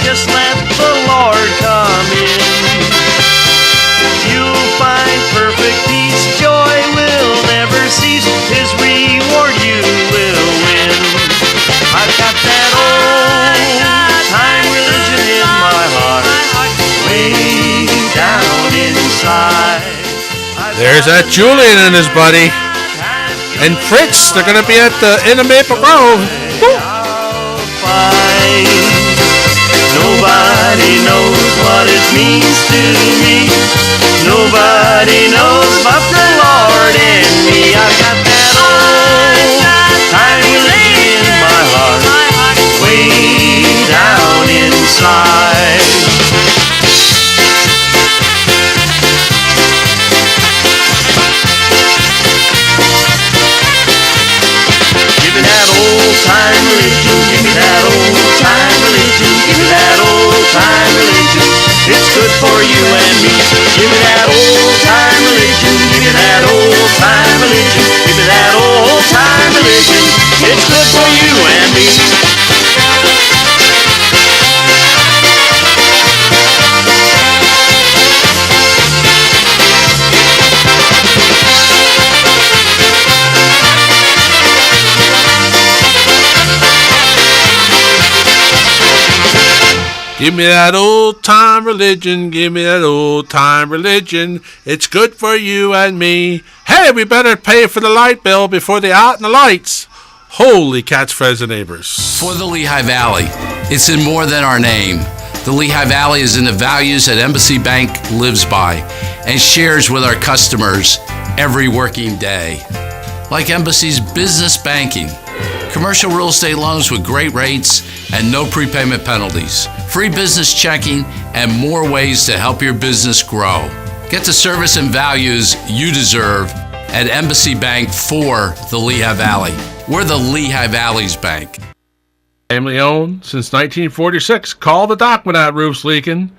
Just let the Lord come in. You'll find perfect peace, joy will never cease. His reward you will win. I've got that old-time religion in my heart, way down inside. There's that Julian and his buddy. And Fritz, they're going to be at the Inn of Maple Grove. Nobody knows what it means to me. Nobody knows but the Lord and me. I've got that old-time religion in my heart, way down inside. Give me that old-time religion. Give me that old-time religion. Give me that old-time religion. It's good for you and me. Give me that old-time religion. Give me Give me that old-time religion, give me that old-time religion. It's good for you and me. Hey, we better pay for the light bill before they're out in the lights. Holy cats, friends, and neighbors. For the Lehigh Valley, it's in more than our name. The Lehigh Valley is in the values that Embassy Bank lives by and shares with our customers every working day. Like Embassy's business banking, commercial real estate loans with great rates and no prepayment penalties, free business checking, and more ways to help your business grow. Get the service and values you deserve at Embassy Bank for the Lehigh Valley. We're the Lehigh Valley's bank. Family owned since 1946. Call the doc when that roof's leaking.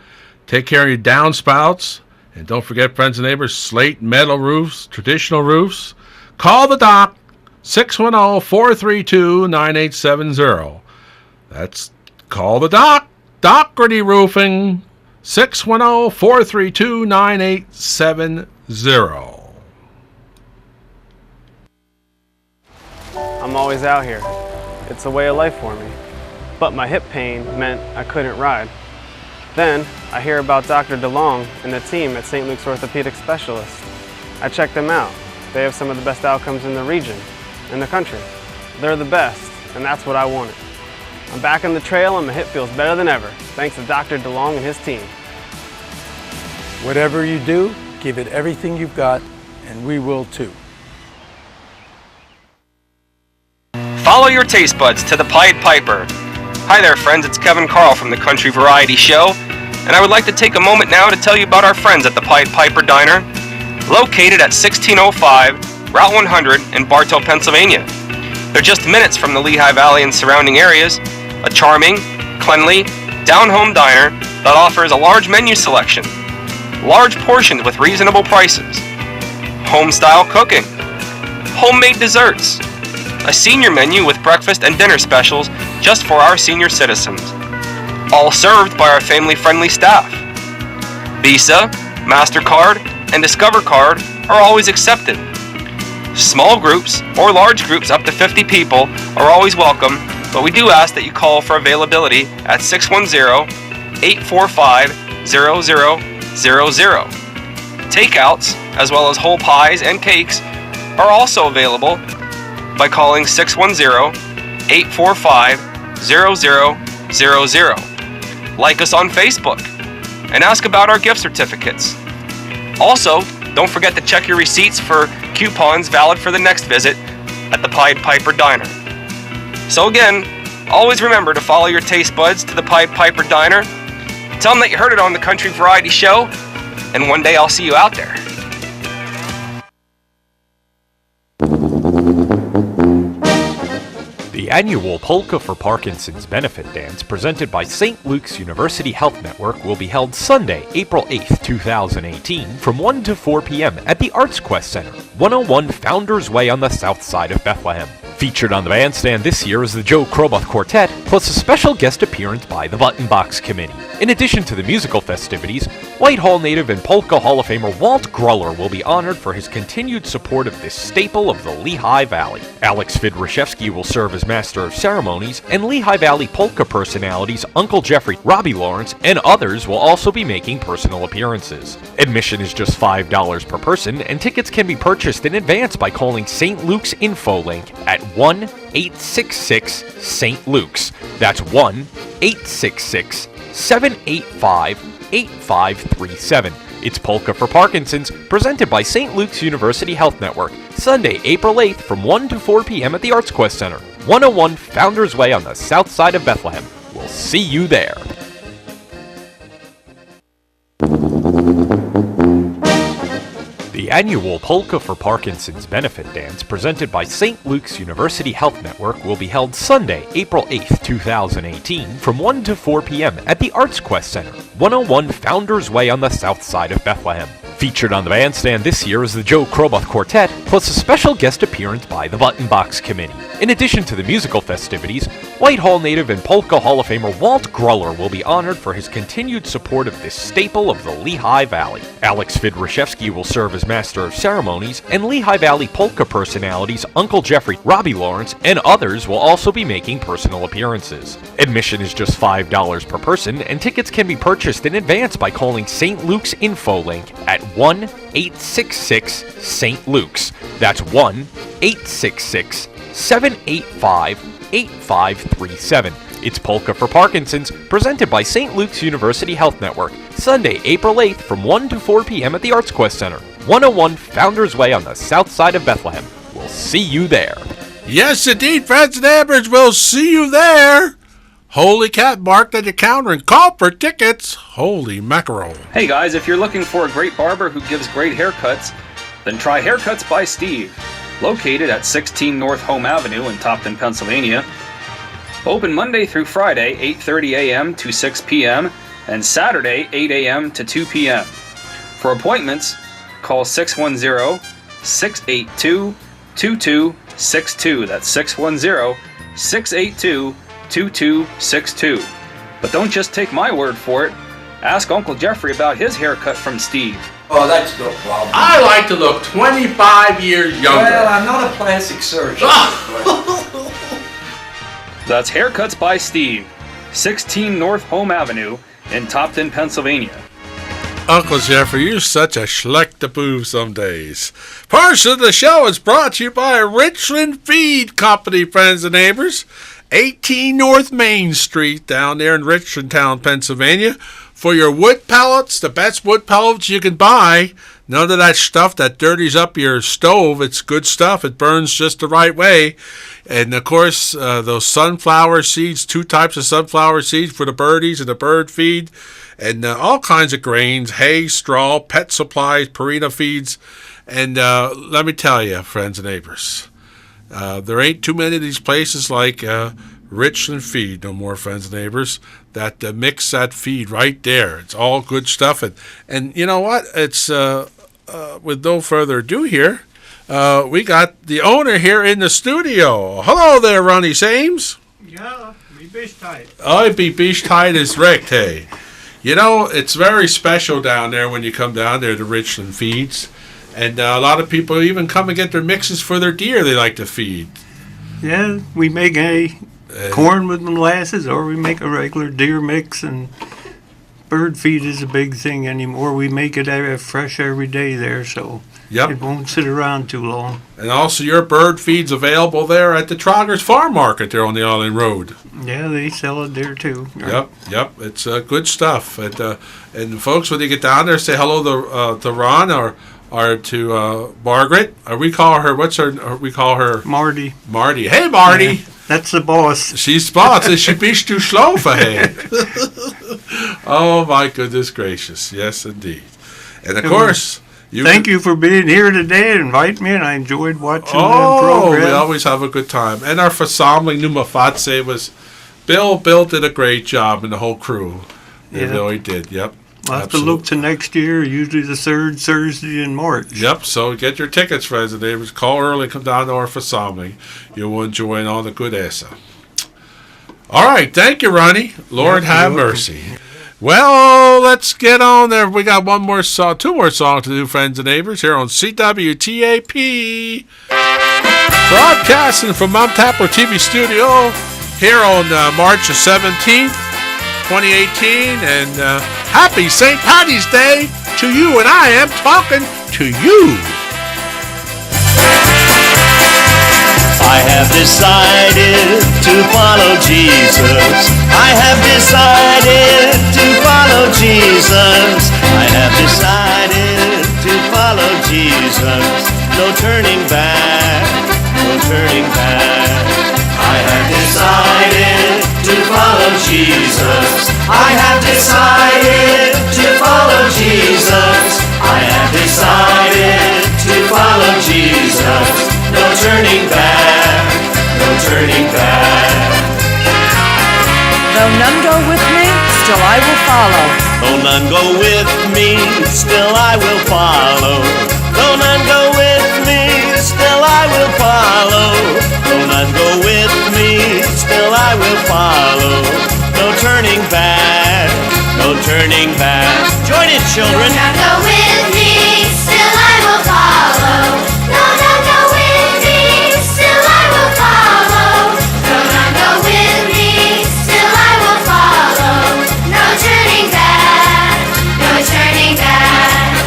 Take care of your downspouts. And don't forget, friends and neighbors, slate, metal roofs, traditional roofs. Call the doc, 610-432-9870. That's call the doc, Doherty Roofing, 610-432-9870. I'm always out here. It's a way of life for me. But my hip pain meant I couldn't ride. Then I hear about Dr. DeLong and the team at St. Luke's Orthopedic Specialists. I checked them out. They have some of the best outcomes in the region, in the country. They're the best, and that's what I wanted. I'm back on the trail and my hip feels better than ever, thanks to Dr. DeLong and his team. Whatever you do, give it everything you've got, and we will too. Follow your taste buds to the Pied Piper. Hi there, friends, it's Kevin Carl from the Country Variety Show, and I would like to take a moment now to tell you about our friends at the Pied Piper Diner, located at 1605 Route 100 in Bartow, Pennsylvania. They're just minutes from the Lehigh Valley and surrounding areas, a charming, cleanly, down-home diner that offers a large menu selection, large portions with reasonable prices, home-style cooking, homemade desserts, a senior menu with breakfast and dinner specials just for our senior citizens, all served by our family-friendly staff. Visa, MasterCard, and Discover Card are always accepted. Small groups or large groups up to 50 people are always welcome, but we do ask that you call for availability at 610-845-0000. Takeouts, as well as whole pies and cakes, are also available by calling 610-845-0000. Like us on Facebook and ask about our gift certificates. Also, don't forget to check your receipts for coupons valid for the next visit at the Pied Piper Diner. So again, always remember to follow your taste buds to the Pied Piper Diner. Tell them that you heard it on the Country Variety Show, and one day I'll see you out there. The annual Polka for Parkinson's benefit dance presented by St. Luke's University Health Network will be held Sunday, April 8th, 2018 from 1 to 4 p.m. at the Arts Quest Center, 101 Founders Way on the south side of Bethlehem. Featured on the bandstand this year is the Joe Kroboth Quartet, plus a special guest appearance by the Button Box Committee. In addition to the musical festivities, Whitehall native and Polka Hall of Famer Walt Gruller will be honored for his continued support of this staple of the Lehigh Valley. Alex Fidrashevsky will serve as Master of Ceremonies, and Lehigh Valley Polka personalities Uncle Jeffrey, Robbie Lawrence, and others will also be making personal appearances. Admission is just $5 per person, and tickets can be purchased in advance by calling St. Luke's Info Link at 1-866-ST. Luke's. That's 1-866-785-8537. It's Polka for Parkinson's, presented by St. Luke's University Health Network, Sunday, April 8th from 1 to 4 p.m. at the Arts Quest Center, 101 Founders Way on the south side of Bethlehem. We'll see you there. The annual Polka for Parkinson's benefit dance presented by St. Luke's University Health Network will be held Sunday, April 8th, 2018 from 1 to 4 p.m. at the Arts Quest Center, 101 Founders Way on the south side of Bethlehem. Featured on the bandstand this year is the Joe Kroboth Quartet, plus a special guest appearance by the Button Box Committee. In addition to the musical festivities, Whitehall native and Polka Hall of Famer Walt Gruller will be honored for his continued support of this staple of the Lehigh Valley. Alex Fidrashevsky will serve as Master of Ceremonies, and Lehigh Valley polka personalities Uncle Jeffrey, Robbie Lawrence, and others will also be making personal appearances. Admission is just $5 per person, and tickets can be purchased in advance by calling St. Luke's InfoLink at 1-866-ST. Luke's. That's 1-866-785-8537. It's Polka for Parkinson's, presented by St. Luke's University Health Network, Sunday, April 8th from 1 to 4 p.m. at the Arts Quest Center, 101 Founders Way on the south side of Bethlehem. We'll see you there. Yes, indeed, friends and neighbors, we'll see you there. Holy cat marked at your counter and call for tickets. Holy mackerel. Hey guys, if you're looking for a great barber who gives great haircuts, then try Haircuts by Steve. Located at 16 North Home Avenue in Topton, Pennsylvania. Open Monday through Friday, 8:30 a.m. to 6 p.m. and Saturday, 8 a.m. to 2 p.m. For appointments, call 610-682-2262. That's 610-682-2262. But don't just take my word for it. Ask Uncle Jeffrey about his haircut from Steve. Oh, that's no problem. I like to look 25 years younger. Well, I'm not a plastic surgeon. That's Haircuts by Steve, 16 North Home Avenue in Topton, Pennsylvania. Uncle Jeffrey, you're such a schleck-to-boo some days. Portion of the show is brought to you by Richland Feed Company, friends and neighbors. 18 North Main Street down there in Richlandtown, Pennsylvania. For your wood pellets, the best wood pellets you can buy. None of that stuff that dirties up your stove. It's good stuff. It burns just the right way. And, of course, those sunflower seeds, 2 types of sunflower seeds for the birdies and the bird feed. And all kinds of grains, hay, straw, pet supplies, Purina feeds. And let me tell you, friends and neighbors, there ain't too many of these places like Richland Feed no more, friends and neighbors, that mix that feed right there. It's all good stuff. And you know what? It's with no further ado here, we got the owner here in the studio. Hello there, Ronnie Sames. Yeah, me bish tight. I be bish tight as wrecked, hey. You know, it's very special down there when you come down there to Richland Feeds. And a lot of people even come and get their mixes for their deer they like to feed. Yeah, we make corn with molasses, or we make a regular deer mix, and bird feed is a big thing anymore. We make it fresh every day there, so it won't sit around too long. And also your bird feed's available there at the Trogger's Farm Market there on the Island Road. Yeah, they sell it there too. Yep. It's good stuff. And folks, when you get down there, say hello to Ron or to Margaret. We call her, we call her? Marty. Marty. Hey, Marty. Yeah, that's the boss. She's boss, and she be too slow for him. Oh, my goodness gracious. Yes, indeed. And, of course... Thank you for being here today and inviting me, and I enjoyed watching the program. We always have a good time. And our Fasamling Numafatse was... Bill did a great job, and the whole crew. They really did, yep. We'll have to look to next year, usually the third Thursday in March. Yep, so get your tickets, friends and neighbors. Call early, come down to our Fasamling. You will enjoy all the good essa. All right, thank you, Ronnie. Lord have mercy. Well, let's get on there. We got two more songs to do, friends and neighbors, here on CWTAP. Broadcasting from Mount Tapper TV studio here on March the 17th, 2018. And happy St. Paddy's Day to you, and I am talking to you. I have decided to follow Jesus. I have decided to follow Jesus. I have decided to follow Jesus. No turning back, no turning back. I have decided to follow Jesus. I have decided to follow Jesus. I have decided to follow Jesus. No turning back, no turning back. Though none go with me, still I will follow. Though none go with me, still I will follow. Though none go with me, still I will follow. Though none go with me, still I will follow. No turning back, no turning back. Join in, children. Though none go with me, still I will follow. Though none go with me, still I will follow. Though none go with me, still I will follow. No turning back, no turning back.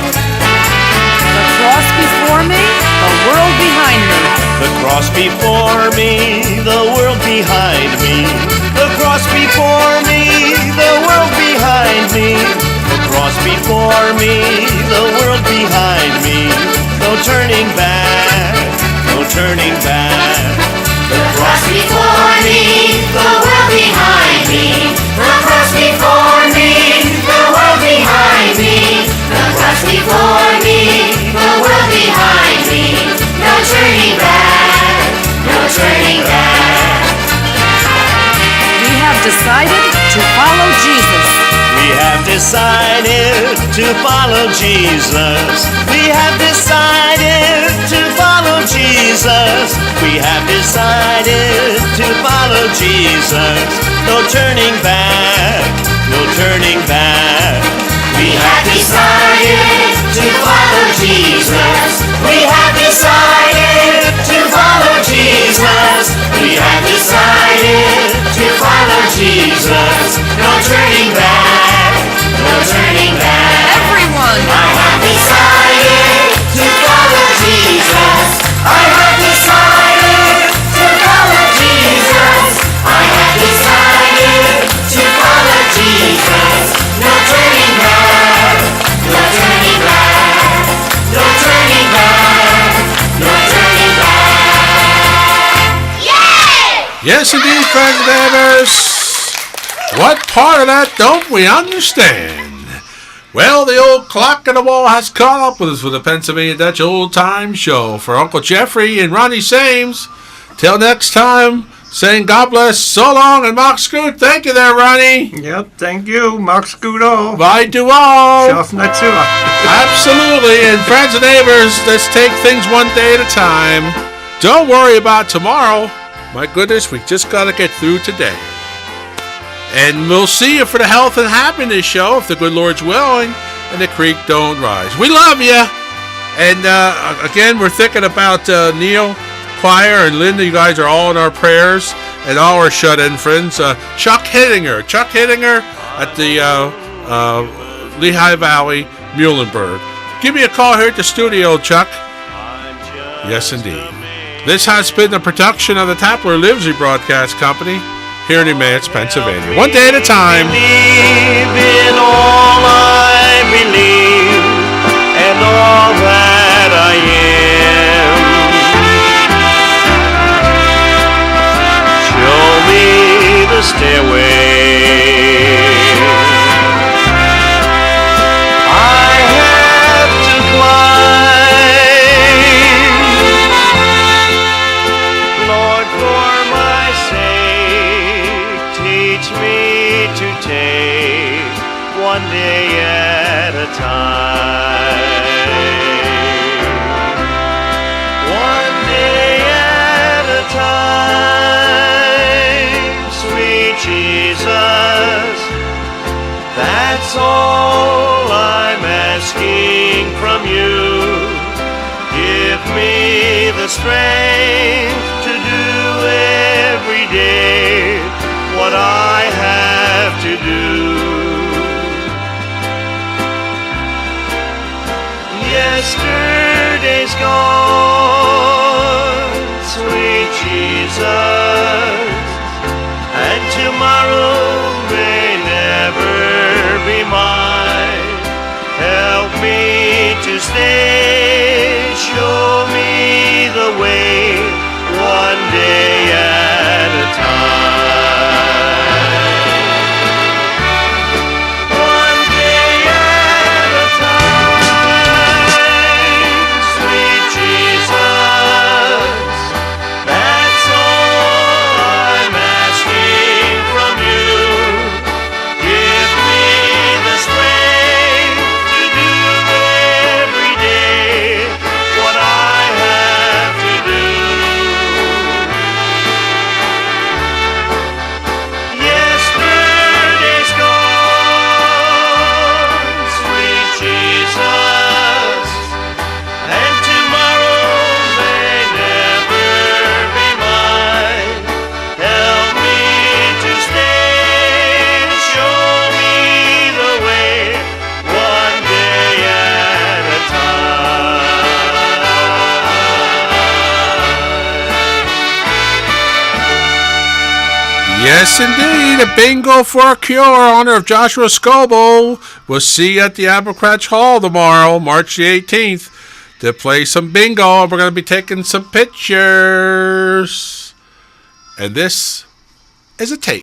The cross before me, the world behind me. The cross before me, the world behind me. The cross before me, the world behind me. The cross before me, the world behind me. No turning back, no turning back. The cross before me, the world behind me. The cross before me, the world behind me. The cross before me, the world behind me. No turning back, no turning back. We have decided to follow Jesus. We have decided to follow Jesus. We have decided to follow Jesus. We have decided to follow Jesus. No turning back, no turning back. We have decided to follow Jesus. We have decided to follow Jesus. We have decided to follow Jesus. No turning back, no turning back. Everyone, I have decided to follow Jesus. I have decided to follow Jesus. I have decided to follow Jesus. No turning back, no turning back, no turning back, no turning back. Yay! Yes, indeed, friends and neighbors. What part of that don't we understand? Well, the old clock on the wall has caught up with us for the Pennsylvania Dutch Old Time Show. For Uncle Jeffrey and Ronnie Sames, till next time, saying God bless, so long, and Mark Scoot. Thank you there, Ronnie. Yep, thank you. Mark Scoot all. Bye to all. Schaffen dazu. Absolutely. And friends and neighbors, let's take things one day at a time. Don't worry about tomorrow. My goodness, we just got to get through today. And we'll see you for the Health and Happiness Show, if the good Lord's willing, and the creek don't rise. We love you. And again, we're thinking about Neil, Choir, and Linda. You guys are all in our prayers, and all our shut-in friends. Chuck Hittinger at the Lehigh Valley, Muhlenberg. Give me a call here at the studio, Chuck. Yes, indeed. This has been a production of the Tapler Livesey Broadcast Company here in Emmaus, Pennsylvania. One day at a time. Believe in all I believe and all that I am. Show me the stairway. I have to climb. Lord, for my sake, teach me to take one day at a time. One day at a time, sweet Jesus, that's all I'm asking from you. Give me the strength to do every day what I have to do. Yesterday's gone, sweet Jesus, and tomorrow may never be mine. Help me to stay, show me the way, one day at a time. One day at a time, sweet Jesus, that's all I'm asking from you. Give me the strength Yes, indeed. A bingo for a cure in honor of Joshua Scoble. We'll see you at the Abercratch Hall tomorrow, March the 18th, to play some bingo. We're going to be taking some pictures. And this is a tape.